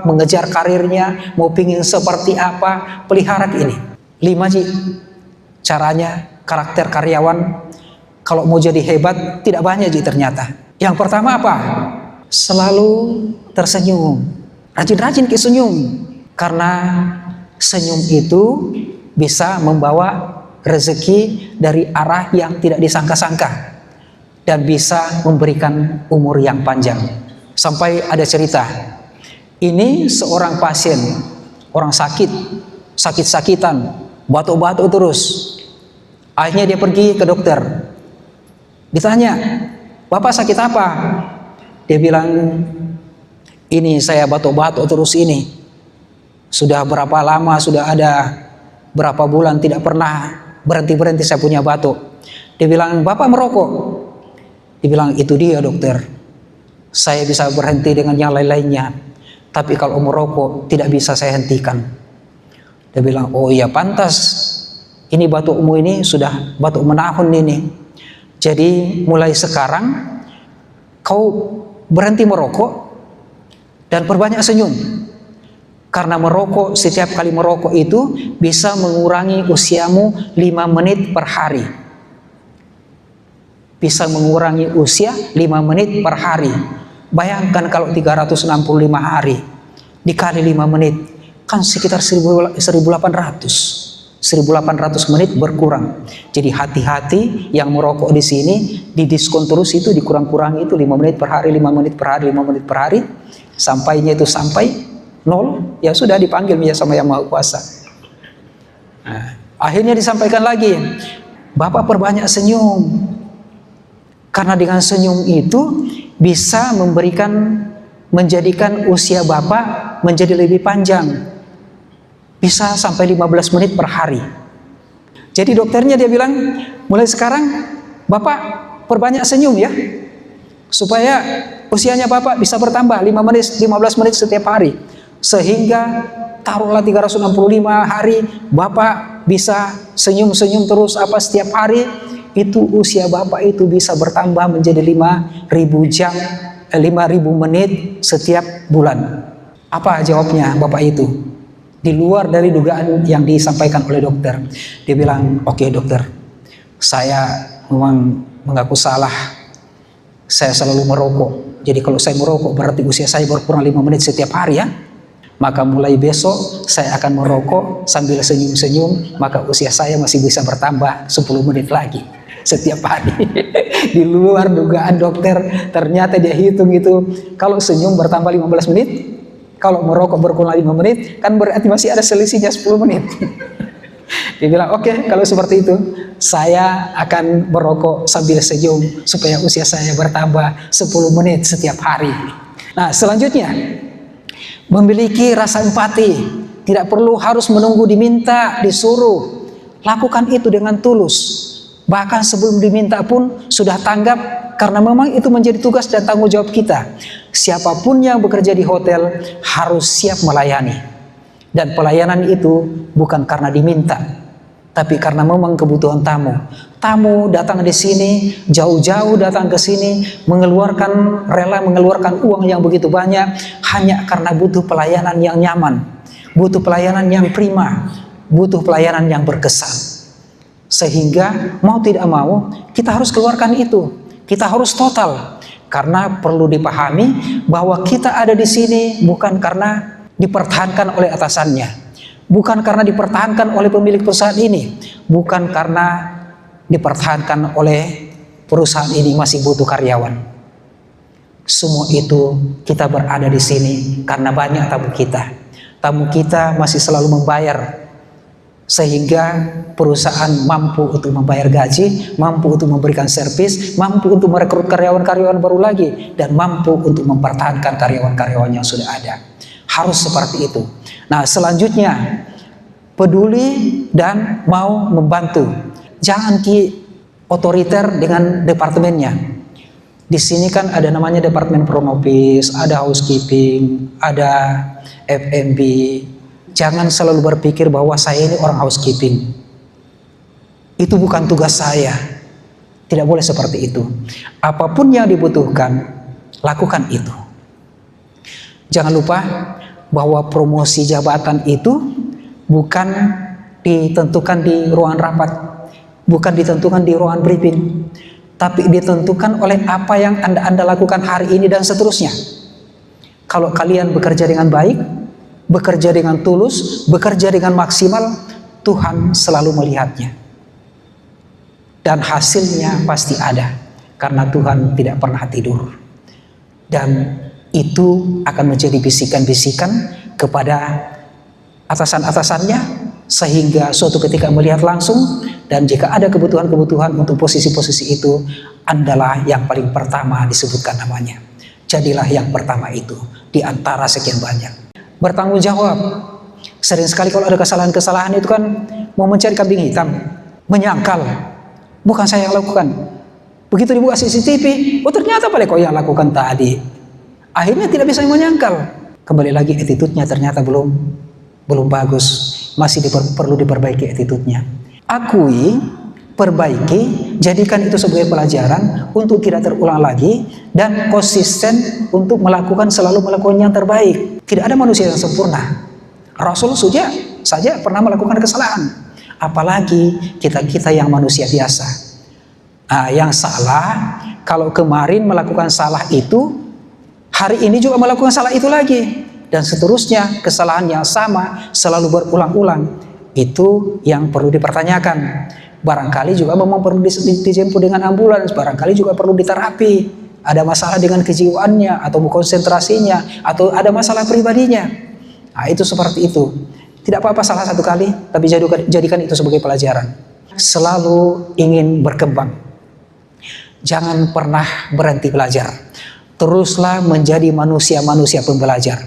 mengejar karirnya, mau pingin seperti apa, pelihara ini 5 caranya karakter karyawan kalau mau jadi hebat. Tidak banyak ternyata. Yang pertama apa? Selalu tersenyum. Rajin-rajin senyum, karena senyum itu bisa membawa rezeki dari arah yang tidak disangka-sangka dan bisa memberikan umur yang panjang. Sampai ada cerita, ini seorang pasien, orang sakit-sakitan, batuk-batuk terus. Akhirnya dia pergi ke dokter. Ditanya, "Bapak sakit apa?" Dia bilang, "Ini saya batuk-batuk terus ini. Sudah berapa lama, sudah ada berapa bulan tidak pernah berhenti-berhenti saya punya batuk." Dia bilang, "Bapak merokok?" Dia bilang, "Itu dia dokter. Saya bisa berhenti dengan yang lain-lainnya, tapi kalau merokok tidak bisa saya hentikan." Dia bilang, "Oh iya pantas. Ini batukmu ini sudah batuk menahun ini. Jadi mulai sekarang kau berhenti merokok dan perbanyak senyum. Karena merokok, setiap kali merokok itu bisa mengurangi usiamu 5 menit per hari." Bisa mengurangi usia 5 menit per hari. Bayangkan kalau 365 hari dikali 5 menit, kan sekitar 1800 menit berkurang. Jadi hati-hati yang merokok di sini, didiskon terus itu, dikurang-kurangi itu 5 menit per hari, 5 menit per hari, 5 menit per hari. Sampainya itu sampai 0, ya sudah dipanggil sama Yang Maha Kuasa. Nah, akhirnya disampaikan lagi, "Bapak perbanyak senyum. Karena dengan senyum itu bisa menjadikan usia Bapak menjadi lebih panjang. Bisa sampai 15 menit per hari." Jadi dokternya dia bilang, "Mulai sekarang Bapak perbanyak senyum ya, supaya usianya Bapak bisa bertambah 15 menit setiap hari. Sehingga taruhlah 365 hari Bapak bisa senyum-senyum terus setiap hari, itu usia Bapak itu bisa bertambah menjadi 5.000 menit setiap bulan." Apa jawabnya Bapak itu? Di luar dari dugaan yang disampaikan oleh dokter. Dia bilang, "Oke dokter, saya memang mengaku salah. Saya selalu merokok. Jadi kalau saya merokok berarti usia saya berkurang 5 menit setiap hari ya. Maka mulai besok saya akan merokok sambil senyum-senyum, maka usia saya masih bisa bertambah 10 menit lagi setiap hari." Di luar dugaan dokter, ternyata dia hitung itu, kalau senyum bertambah 15 menit, kalau merokok berkurang 5 menit, kan berarti masih ada selisihnya 10 menit. Dia bilang, "Oke, kalau seperti itu, saya akan merokok sambil senyum supaya usia saya bertambah 10 menit setiap hari." Nah, selanjutnya, memiliki rasa empati. Tidak perlu harus menunggu diminta, disuruh. Lakukan itu dengan tulus. Bahkan sebelum diminta pun sudah tanggap, karena memang itu menjadi tugas dan tanggung jawab kita. Siapapun yang bekerja di hotel harus siap melayani. Dan pelayanan itu bukan karena diminta, tapi karena memang kebutuhan tamu. Tamu datang di sini, jauh-jauh datang ke sini, rela mengeluarkan uang yang begitu banyak hanya karena butuh pelayanan yang nyaman, butuh pelayanan yang prima, butuh pelayanan yang berkesan. Sehingga mau tidak mau kita harus keluarkan itu. Kita harus total. Karena perlu dipahami bahwa kita ada di sini bukan karena dipertahankan oleh atasannya, bukan karena dipertahankan oleh pemilik perusahaan ini, bukan karena dipertahankan oleh perusahaan ini masih butuh karyawan. Semua itu kita berada di sini karena banyak tamu kita. Tamu kita masih selalu membayar, sehingga perusahaan mampu untuk membayar gaji, mampu untuk memberikan servis, mampu untuk merekrut karyawan-karyawan baru lagi, dan mampu untuk mempertahankan karyawan-karyawan yang sudah ada. Harus seperti itu. Nah, selanjutnya peduli dan mau membantu. Jangan otoriter dengan departemennya. Di sini kan ada namanya departemen front office, ada housekeeping, ada F&B. Jangan selalu berpikir bahwa saya ini orang housekeeping. Itu bukan tugas saya. Tidak boleh seperti itu. Apapun yang dibutuhkan, lakukan itu. Jangan lupa bahwa promosi jabatan itu bukan ditentukan di ruangan rapat, bukan ditentukan di ruangan briefing, tapi ditentukan oleh apa yang Anda lakukan hari ini dan seterusnya. Kalau kalian bekerja dengan baik, bekerja dengan tulus, bekerja dengan maksimal, Tuhan selalu melihatnya. Dan hasilnya pasti ada, karena Tuhan tidak pernah tidur. Dan itu akan menjadi bisikan-bisikan kepada atasan-atasannya, sehingga suatu ketika melihat langsung, dan jika ada kebutuhan-kebutuhan untuk posisi-posisi itu, Andalah yang paling pertama disebutkan namanya. Jadilah yang pertama itu, di antara sekian banyak. Bertanggung jawab. Sering sekali kalau ada kesalahan-kesalahan itu kan mau mencari kambing hitam, menyangkal. Bukan saya yang lakukan. Begitu dibuka CCTV, oh ternyata Pak Leko yang lakukan tadi. Akhirnya tidak bisa menyangkal. Kembali lagi attitude-nya ternyata belum bagus. Masih perlu diperbaiki attitude-nya. Akui, perbaiki, jadikan itu sebagai pelajaran untuk tidak terulang lagi, dan konsisten untuk selalu melakukan yang terbaik. Tidak ada manusia yang sempurna. Rasul saja pernah melakukan kesalahan, apalagi kita yang manusia biasa. Yang salah, kalau kemarin melakukan salah itu, hari ini juga melakukan salah itu lagi, dan seterusnya. Kesalahan yang sama selalu berulang-ulang. Itu yang perlu dipertanyakan. Barangkali juga memang perlu dijemput dengan ambulans, barangkali juga perlu diterapi. Ada masalah dengan kejiwaannya, atau konsentrasinya, atau ada masalah pribadinya. Nah, itu seperti itu. Tidak apa-apa salah satu kali, tapi jadikan itu sebagai pelajaran. Selalu ingin berkembang. Jangan pernah berhenti belajar. Teruslah menjadi manusia-manusia pembelajar.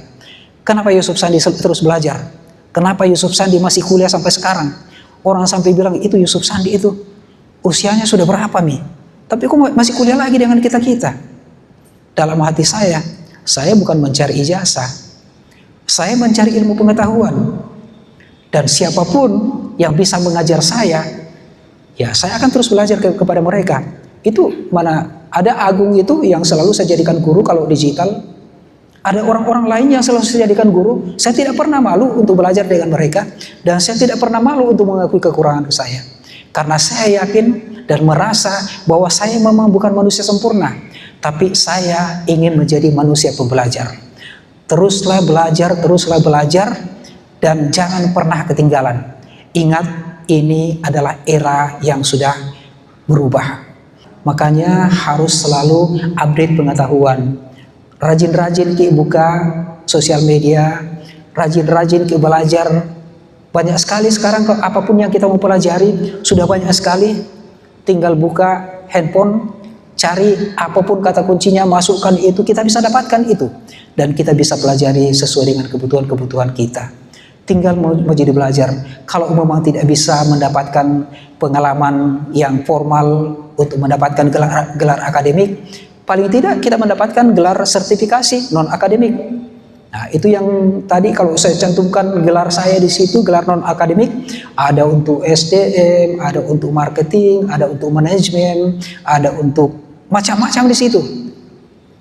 Kenapa Yusuf Sandi terus belajar? Kenapa Yusuf Sandi masih kuliah sampai sekarang? Orang sampai bilang, itu Yusuf Sandi itu usianya sudah berapa nih? Tapi kok masih kuliah lagi dengan kita-kita? Dalam hati saya bukan mencari ijazah. Saya mencari ilmu pengetahuan. Dan siapapun yang bisa mengajar saya, ya saya akan terus belajar kepada mereka. Itu mana ada Agung itu yang selalu saya jadikan guru kalau digital. Ada orang-orang lain yang selalu saya jadikan guru. Saya tidak pernah malu untuk belajar dengan mereka. Dan saya tidak pernah malu untuk mengakui kekurangan saya. Karena saya yakin dan merasa bahwa saya memang bukan manusia sempurna, tapi saya ingin menjadi manusia pembelajar. Teruslah belajar, dan jangan pernah ketinggalan. Ingat, ini adalah era yang sudah berubah. Makanya harus selalu update pengetahuan. Rajin-rajin buka sosial media, rajin-rajin belajar. Banyak sekali sekarang, apapun yang kita mau pelajari, sudah banyak sekali. Tinggal buka handphone, cari apapun kata kuncinya, masukkan itu, kita bisa dapatkan itu. Dan kita bisa pelajari sesuai dengan kebutuhan-kebutuhan kita. Tinggal mau jadi belajar. Kalau memang tidak bisa mendapatkan pengalaman yang formal untuk mendapatkan gelar akademik, paling tidak kita mendapatkan gelar sertifikasi non-akademik. Nah, itu yang tadi kalau saya cantumkan gelar saya di situ, gelar non-akademik, ada untuk SDM, ada untuk marketing, ada untuk manajemen, ada untuk macam-macam di situ.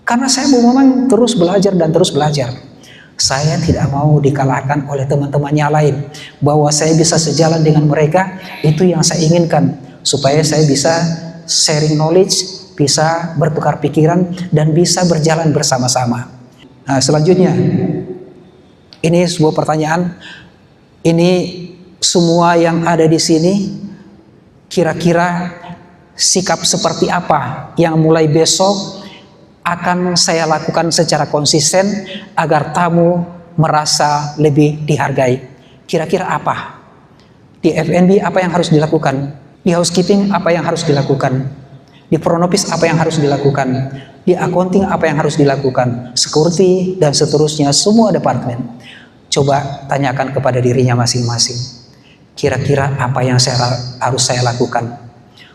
Karena saya memang terus belajar dan terus belajar. Saya tidak mau dikalahkan oleh teman-temannya lain. Bahwa saya bisa sejalan dengan mereka, itu yang saya inginkan. Supaya saya bisa sharing knowledge, bisa bertukar pikiran, dan bisa berjalan bersama-sama. Nah, selanjutnya, ini sebuah pertanyaan. Ini semua yang ada di sini, kira-kira sikap seperti apa yang mulai besok akan saya lakukan secara konsisten agar tamu merasa lebih dihargai? Kira-kira apa? Di F&B apa yang harus dilakukan? Di housekeeping apa yang harus dilakukan? Di front office apa yang harus dilakukan? Di accounting apa yang harus dilakukan? Security dan seterusnya, semua departemen. Coba tanyakan kepada dirinya masing-masing. Kira-kira apa yang harus saya lakukan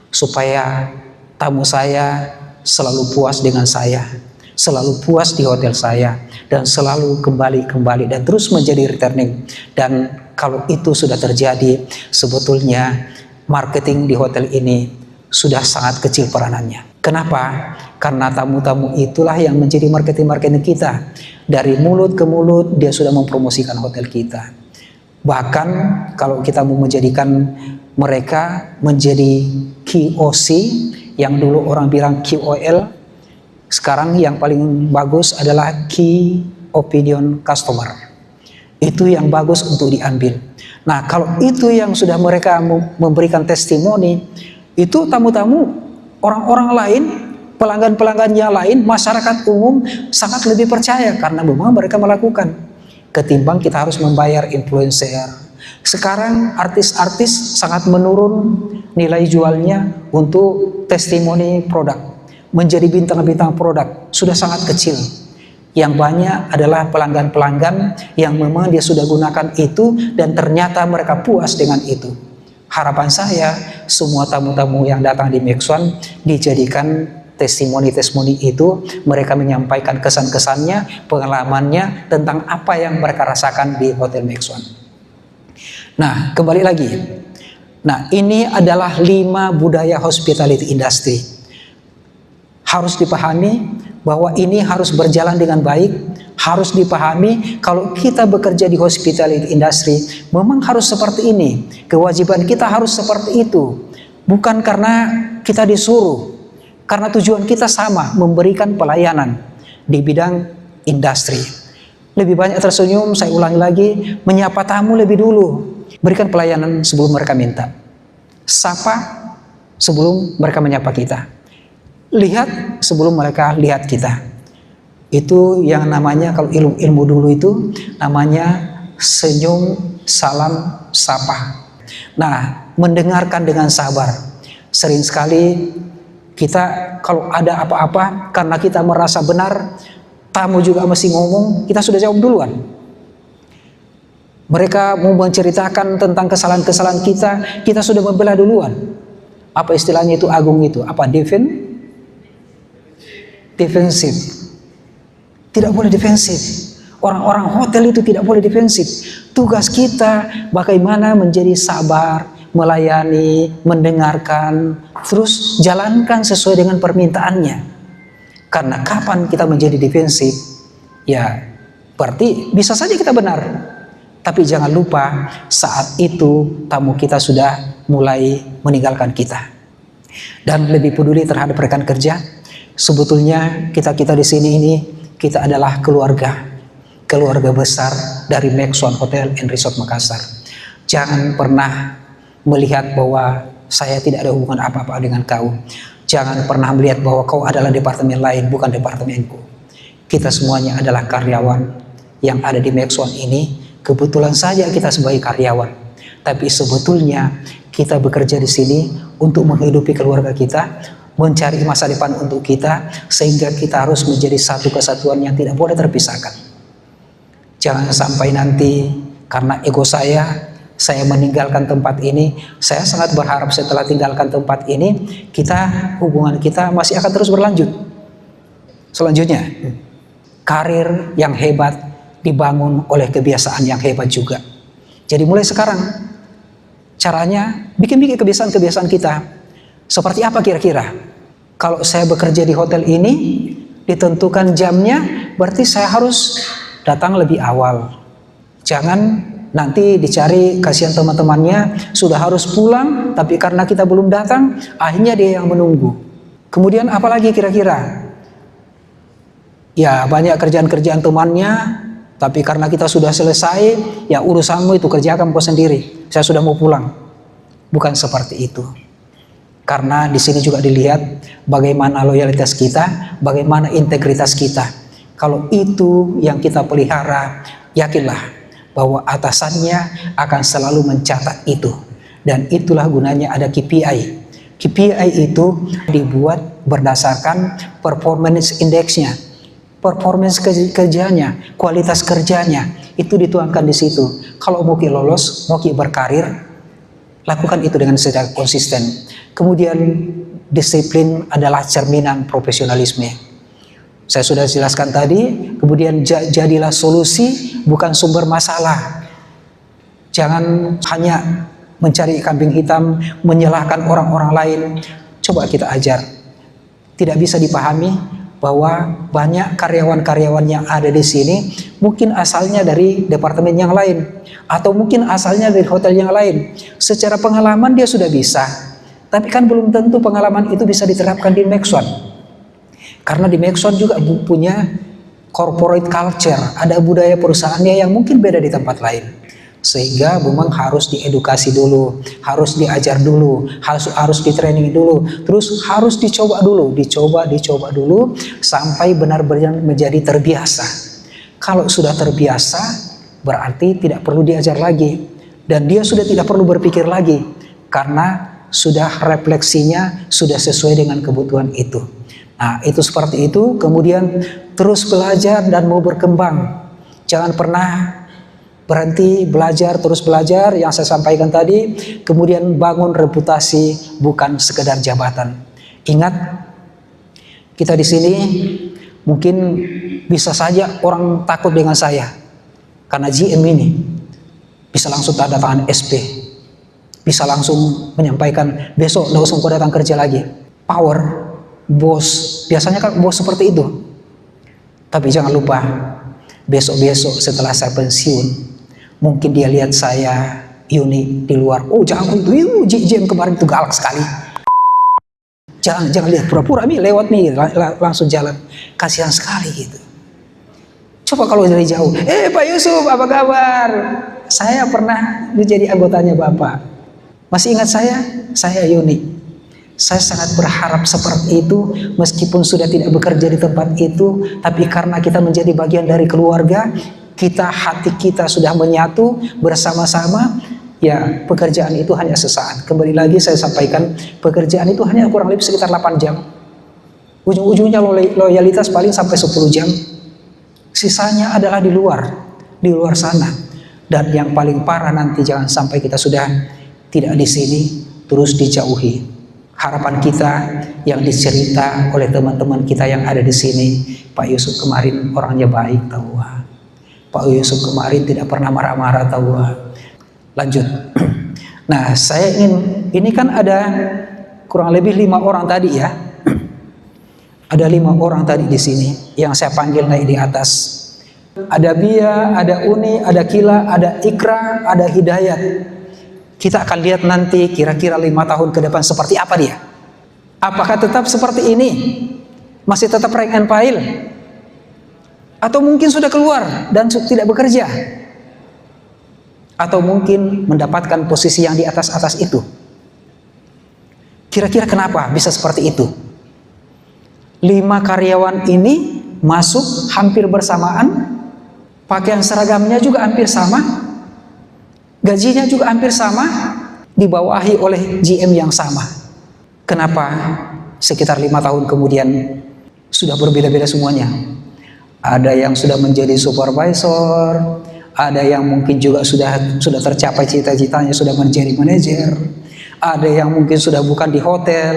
supaya tamu saya selalu puas dengan saya, selalu puas di hotel saya, dan selalu kembali dan terus menjadi returning. Dan kalau itu sudah terjadi, sebetulnya marketing di hotel ini sudah sangat kecil peranannya. Kenapa? Karena tamu-tamu itulah yang menjadi marketing kita. Dari mulut ke mulut dia sudah mempromosikan hotel kita. Bahkan kalau kita mau menjadikan mereka menjadi KOC, yang dulu orang bilang QOL, sekarang yang paling bagus adalah Key Opinion Customer. Itu yang bagus untuk diambil. Nah, kalau itu yang sudah mereka memberikan testimoni, itu tamu-tamu orang-orang lain, pelanggan-pelanggannya lain, masyarakat umum sangat lebih percaya karena memang mereka melakukan. Ketimbang kita harus membayar influencer. Sekarang artis-artis sangat menurun nilai jualnya untuk testimoni produk. Menjadi bintang-bintang produk sudah sangat kecil. Yang banyak adalah pelanggan-pelanggan yang memang dia sudah gunakan itu dan ternyata mereka puas dengan itu. Harapan saya semua tamu-tamu yang datang di Max One dijadikan testimoni-testimoni itu, mereka menyampaikan kesan-kesannya, pengalamannya tentang apa yang mereka rasakan di Hotel Max One. Nah, kembali lagi. Nah, ini adalah 5 budaya hospitality industry. Harus dipahami bahwa ini harus berjalan dengan baik, harus dipahami kalau kita bekerja di hospitality industry memang harus seperti ini. Kewajiban kita harus seperti itu. Bukan karena kita disuruh, karena tujuan kita sama, memberikan pelayanan di bidang industri. Lebih banyak tersenyum, saya ulangi lagi, menyapa tamu lebih dulu. Berikan pelayanan sebelum mereka minta. Sapa sebelum mereka menyapa kita. Lihat sebelum mereka lihat kita. Itu yang namanya, kalau ilmu dulu itu namanya senyum, salam, sapa. Nah, mendengarkan dengan sabar. Sering sekali kita kalau ada apa-apa, karena kita merasa benar, tamu juga masih ngomong, kita sudah jawab duluan. Mereka mau menceritakan tentang kesalahan-kesalahan kita sudah membela duluan. Apa istilahnya itu agung itu? Apa defensif. Tidak boleh defensif. Orang-orang hotel itu tidak boleh defensif. Tugas kita bagaimana menjadi sabar, melayani, mendengarkan, terus jalankan sesuai dengan permintaannya. Karena kapan kita menjadi defensif, ya berarti bisa saja kita benar. Tapi jangan lupa saat itu tamu kita sudah mulai meninggalkan kita. Dan lebih peduli terhadap rekan kerja. Sebetulnya kita di sini ini kita adalah keluarga besar dari Max One Hotel and Resort Makassar. Jangan pernah melihat bahwa saya tidak ada hubungan apa-apa dengan kau. Jangan pernah melihat bahwa kau adalah departemen lain, bukan departemenku. Kita semuanya adalah karyawan yang ada di Max One ini. Kebetulan saja kita sebagai karyawan, tapi sebetulnya kita bekerja di sini untuk menghidupi keluarga kita, mencari masa depan untuk kita, sehingga kita harus menjadi satu kesatuan yang tidak boleh terpisahkan. Jangan sampai nanti karena ego saya meninggalkan tempat ini. Saya sangat berharap setelah tinggalkan tempat ini, hubungan kita masih akan terus berlanjut. Selanjutnya, karir yang hebat dibangun oleh kebiasaan yang hebat juga. Jadi mulai sekarang, caranya bikin kebiasaan-kebiasaan kita. Seperti apa kira-kira? Kalau saya bekerja di hotel ini, ditentukan jamnya, berarti saya harus datang lebih awal. Jangan nanti dicari, kasihan teman-temannya sudah harus pulang, tapi karena kita belum datang, akhirnya dia yang menunggu. Kemudian apalagi kira-kira? Ya banyak kerjaan-kerjaan temannya, tapi karena kita sudah selesai, ya urusanmu itu kerjakan kau sendiri. Saya sudah mau pulang. Bukan seperti itu. Karena di sini juga dilihat bagaimana loyalitas kita, bagaimana integritas kita. Kalau itu yang kita pelihara, yakinlah bahwa atasannya akan selalu mencatat itu. Dan itulah gunanya ada KPI. KPI itu dibuat berdasarkan performance index-nya, performance kerjanya, kualitas kerjanya, itu dituangkan di situ. Kalau mau lolos, mau berkarir, lakukan itu dengan secara konsisten. Kemudian disiplin adalah cerminan profesionalisme. Saya sudah jelaskan tadi. Kemudian jadilah solusi, bukan sumber masalah. Jangan hanya mencari kambing hitam, menyalahkan orang-orang lain. Coba kita ajar. Tidak bisa dipahami bahwa banyak karyawan-karyawan yang ada di sini mungkin asalnya dari departemen yang lain, atau mungkin asalnya dari hotel yang lain. Secara pengalaman dia sudah bisa, tapi kan belum tentu pengalaman itu bisa diterapkan di Maxon. Karena di Maxon juga punya corporate culture, ada budaya perusahaannya yang mungkin beda di tempat lain. Sehingga memang harus diedukasi dulu, harus diajar dulu, harus di training dulu, terus harus dicoba dulu sampai benar-benar menjadi terbiasa. Kalau sudah terbiasa, berarti tidak perlu diajar lagi, dan dia sudah tidak perlu berpikir lagi karena sudah refleksinya sudah sesuai dengan kebutuhan itu. Nah, itu seperti itu. Kemudian terus belajar dan mau berkembang. Jangan pernah berhenti belajar, terus belajar yang saya sampaikan tadi. Kemudian bangun reputasi, bukan sekedar jabatan. Ingat, kita di sini mungkin bisa saja orang takut dengan saya karena GM ini bisa langsung tanda tangan SP, bisa langsung menyampaikan besok nggak usah kau datang kerja lagi. Power, bos, biasanya kan bos seperti itu. Tapi jangan lupa, besok-besok setelah saya pensiun, mungkin dia lihat saya Yuni di luar. Oh jangan itu, GM kemarin itu galak sekali. Jangan lihat pura-pura nih lewat nih langsung jalan. Kasihan sekali gitu. Coba kalau dari jauh, Pak Yusuf apa kabar? Saya pernah menjadi anggotanya Bapak. Masih ingat saya? Saya Yuni. Saya sangat berharap seperti itu, meskipun sudah tidak bekerja di tempat itu, tapi karena kita menjadi bagian dari keluarga, hati kita sudah menyatu bersama-sama. Ya, pekerjaan itu hanya sesaat. Kembali lagi saya sampaikan, pekerjaan itu hanya kurang lebih sekitar 8 jam. Ujung-ujungnya loyalitas paling sampai 10 jam. Sisanya adalah di luar sana. Dan yang paling parah nanti jangan sampai kita sudah tidak di sini, terus dijauhi. Harapan kita yang dicerita oleh teman-teman kita yang ada di sini, Pak Yusuf kemarin orangnya baik, tahu. Pak Yusuf kemarin tidak pernah marah-marah, tahu. Lanjut. Nah, saya ini kan ada kurang lebih 5 orang tadi ya. Ada 5 orang tadi di sini yang saya panggil naik di atas. Ada Bia, ada Uni, ada Kila, ada Ikra, ada Hidayat. Kita akan lihat nanti kira-kira 5 tahun ke depan seperti apa dia. Apakah tetap seperti ini? Masih tetap rank and file? Atau mungkin sudah keluar dan tidak bekerja? Atau mungkin mendapatkan posisi yang di atas-atas itu? Kira-kira kenapa bisa seperti itu? 5 karyawan ini masuk hampir bersamaan, pakaian seragamnya juga hampir sama, gajinya juga hampir sama, dibawahi oleh GM yang sama. Kenapa sekitar 5 tahun kemudian sudah berbeda-beda semuanya? Ada yang sudah menjadi supervisor, ada yang mungkin juga sudah tercapai cita-citanya sudah menjadi manajer, ada yang mungkin sudah bukan di hotel,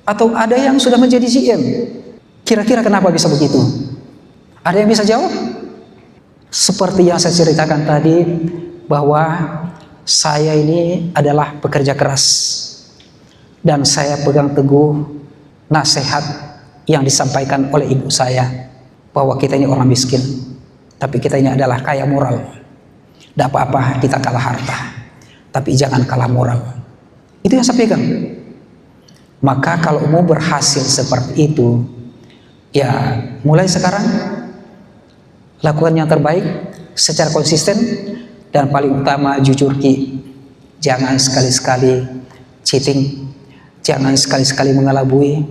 atau ada yang sudah menjadi GM. Kira-kira kenapa bisa begitu? Ada yang bisa jawab? Seperti yang saya ceritakan tadi, bahwa saya ini adalah pekerja keras dan saya pegang teguh nasihat yang disampaikan oleh ibu saya. bahwa kita ini orang miskin, tapi kita ini adalah kaya moral. Tidak apa-apa kita kalah harta, tapi jangan kalah moral. Itu yang saya pegang. Maka kalau mau berhasil seperti itu, ya mulai sekarang lakukan yang terbaik secara konsisten, dan paling utama jujur Ki. Jangan sekali-sekali cheating, jangan sekali-sekali mengelabui,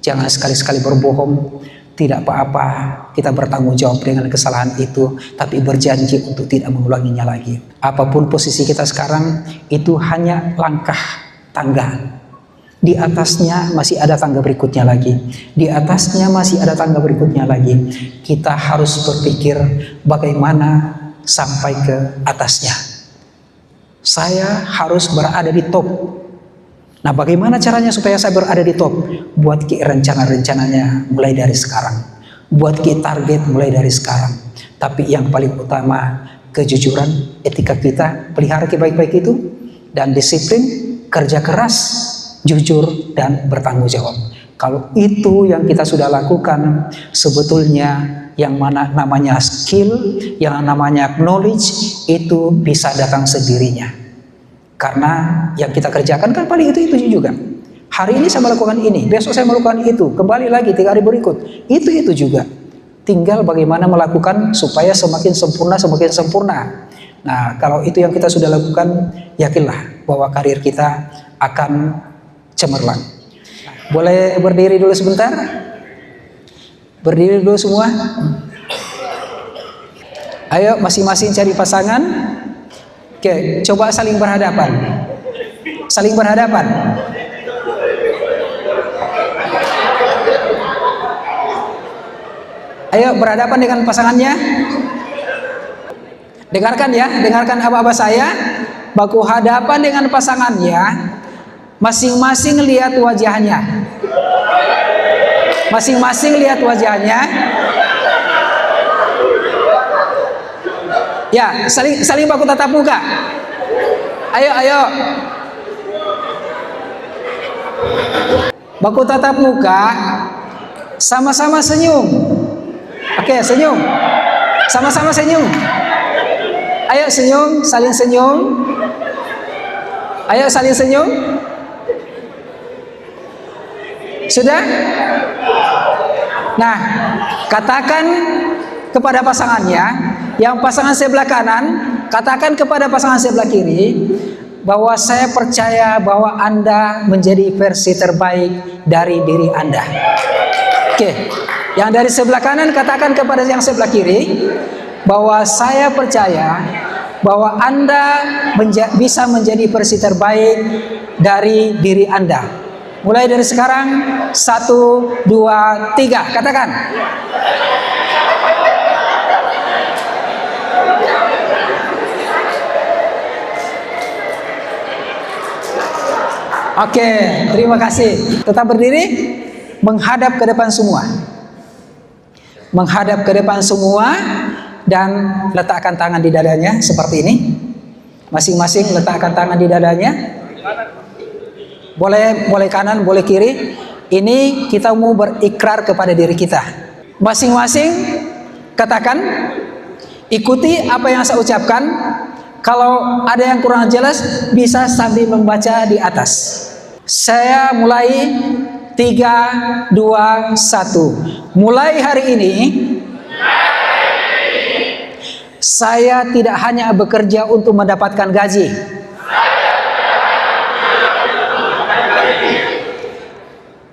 jangan sekali-sekali berbohong. Tidak apa-apa kita bertanggung jawab dengan kesalahan itu, tapi berjanji untuk tidak mengulanginya lagi. Apapun posisi kita sekarang, itu hanya langkah tangga. Di atasnya masih ada tangga berikutnya lagi. Di atasnya masih ada tangga berikutnya lagi. Kita harus berpikir bagaimana sampai ke atasnya. Saya harus berada di top. Nah, bagaimana caranya supaya saya berada di top? Buat rencana-rencananya mulai dari sekarang. Buat target mulai dari sekarang. Tapi yang paling utama, kejujuran, etika kita, pelihara baik-baik itu, dan disiplin, kerja keras, jujur, dan bertanggung jawab. Kalau itu yang kita sudah lakukan, sebetulnya yang mana namanya skill, yang namanya knowledge, itu bisa datang sendirinya. Karena yang kita kerjakan kan paling itu juga. Hari ini saya melakukan ini, besok saya melakukan itu, kembali lagi 3 hari berikut, itu juga. Tinggal bagaimana melakukan supaya semakin sempurna. Nah, kalau itu yang kita sudah lakukan, yakinlah bahwa karir kita akan cemerlang. Boleh berdiri dulu sebentar? Berdiri dulu semua. Ayo masing-masing cari pasangan. Oke, coba saling berhadapan. Saling berhadapan. Ayo berhadapan dengan pasangannya. Dengarkan ya, dengarkan apa-apa saya. Baku hadapan dengan pasangannya. Masing-masing lihat wajahnya. Masing-masing lihat wajahnya. Ya, saling baku tatap muka. Ayo. Baku tatap muka, sama-sama senyum. Oke, senyum. Sama-sama senyum. Ayo senyum, saling senyum. Ayo saling senyum. Sudah? Nah, katakan kepada pasangannya, yang pasangan sebelah kanan, katakan kepada pasangan sebelah kiri, bahwa saya percaya bahwa Anda menjadi versi terbaik dari diri Anda. Oke, yang dari sebelah kanan katakan kepada yang sebelah kiri, bahwa saya percaya bahwa Anda bisa menjadi versi terbaik dari diri Anda. Mulai dari sekarang, 1, 2, 3, katakan. Oke, terima kasih. Tetap berdiri, menghadap ke depan semua. Menghadap ke depan semua, dan letakkan tangan di dadanya seperti ini. Masing-masing letakkan tangan di dadanya. Boleh kanan, boleh kiri. Ini kita mau berikrar kepada diri kita. Masing-masing katakan, ikuti apa yang saya ucapkan. Kalau ada yang kurang jelas, bisa sambil membaca di atas. Saya mulai 3, 2, 1. Mulai hari ini, saya tidak hanya bekerja untuk mendapatkan gaji.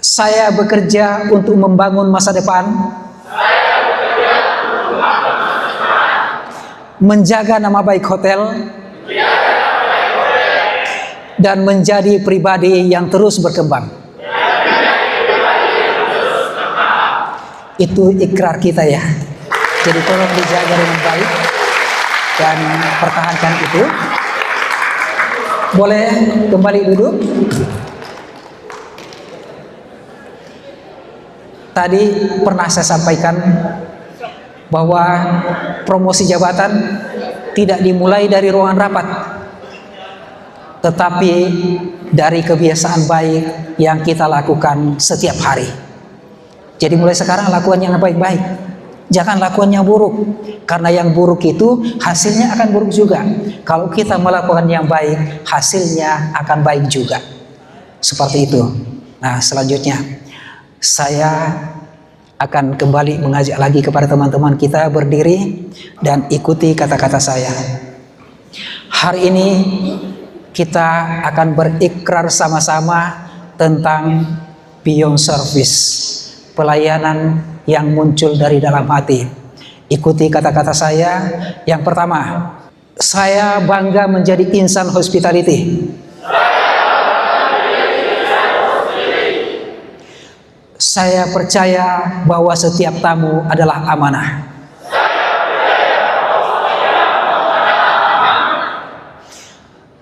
Saya bekerja untuk membangun masa depan, menjaga nama baik hotel, dan menjadi pribadi yang terus berkembang. Itu ikrar kita ya. Jadi tolong dijaga dengan baik dan pertahankan itu. Boleh kembali duduk. Tadi pernah saya sampaikan bahwa promosi jabatan tidak dimulai dari ruangan rapat, tetapi dari kebiasaan baik yang kita lakukan setiap hari. Jadi mulai sekarang lakukan yang baik-baik. Jangan lakukan yang buruk, karena yang buruk itu hasilnya akan buruk juga. Kalau kita melakukan yang baik, hasilnya akan baik juga. Seperti itu. Nah, selanjutnya saya akan kembali mengajak lagi kepada teman-teman kita berdiri dan ikuti kata-kata saya. Hari ini kita akan berikrar sama-sama tentang beyond service, pelayanan yang muncul dari dalam hati. Ikuti kata-kata saya. Yang pertama, saya bangga menjadi insan hospitality. Saya percaya bahwa setiap tamu adalah amanah.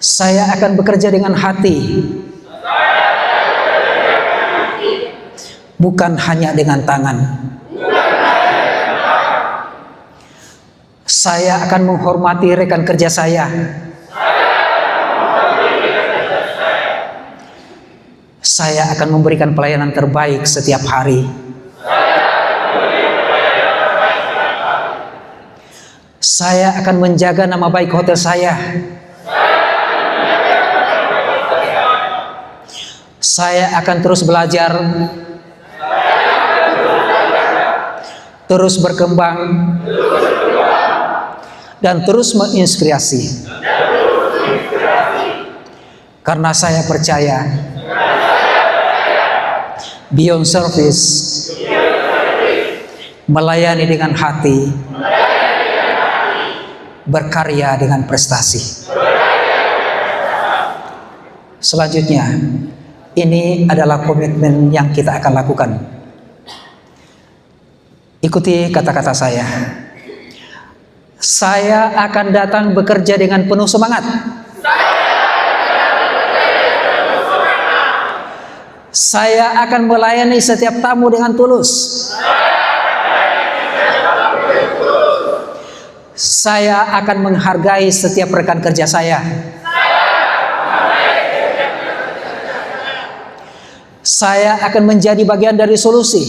Saya akan bekerja dengan hati, bukan hanya dengan tangan. Saya akan menghormati rekan kerja saya. Saya akan memberikan pelayanan terbaik setiap hari. Saya akan menjaga nama baik hotel saya. Saya akan terus belajar, terus berkembang, dan terus menginspirasi. Karena saya percaya beyond service, melayani dengan hati, berkarya dengan prestasi. Selanjutnya, ini adalah komitmen yang kita akan lakukan. Ikuti kata-kata saya. Saya akan datang bekerja dengan penuh semangat. Saya akan melayani setiap tamu dengan tulus. Saya akan menghargai setiap rekan kerja saya. Saya akan menjadi bagian dari solusi.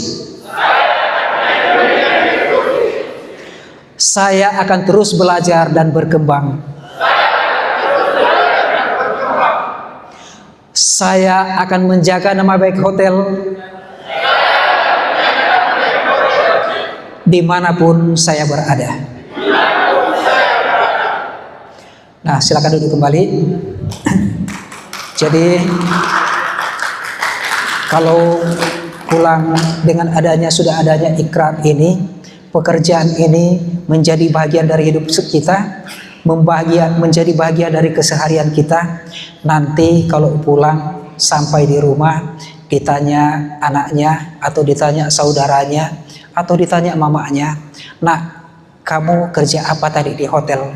Saya akan terus belajar dan berkembang. Saya akan menjaga nama baik hotel dimanapun saya berada. Nah, silakan duduk kembali. Jadi, kalau pulang dengan sudah adanya ikrar ini, pekerjaan ini menjadi bagian dari hidup kita, menjadi bagian dari keseharian kita. Nanti kalau pulang sampai di rumah, ditanya anaknya atau ditanya saudaranya atau ditanya mamanya, "Nak, kamu kerja apa tadi di hotel?"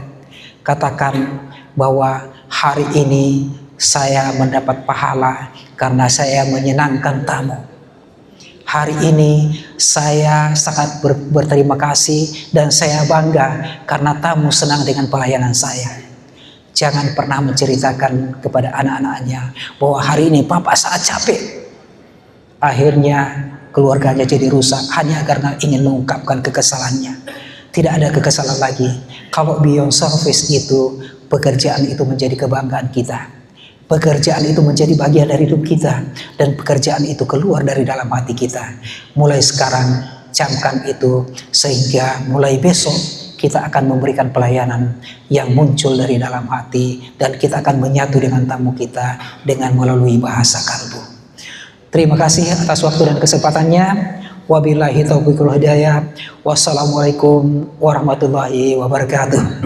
Katakan bahwa hari ini saya mendapat pahala karena saya menyenangkan tamu. Hari ini saya sangat berterima kasih dan saya bangga karena tamu senang dengan pelayanan saya. Jangan pernah menceritakan kepada anak-anaknya bahwa hari ini papa sangat capek. Akhirnya keluarganya jadi rusak hanya karena ingin mengungkapkan kekesalannya. Tidak ada kekesalan lagi. Kalau beyond service itu, pekerjaan itu menjadi kebanggaan kita. Pekerjaan itu menjadi bagian dari hidup kita. Dan pekerjaan itu keluar dari dalam hati kita. Mulai sekarang, camkan itu sehingga mulai besok kita akan memberikan pelayanan yang muncul dari dalam hati. Dan kita akan menyatu dengan tamu kita dengan melalui bahasa kalbu. Terima kasih atas waktu dan kesempatannya. Wabillahi taufiq wal hidayah. Wassalamualaikum warahmatullahi wabarakatuh.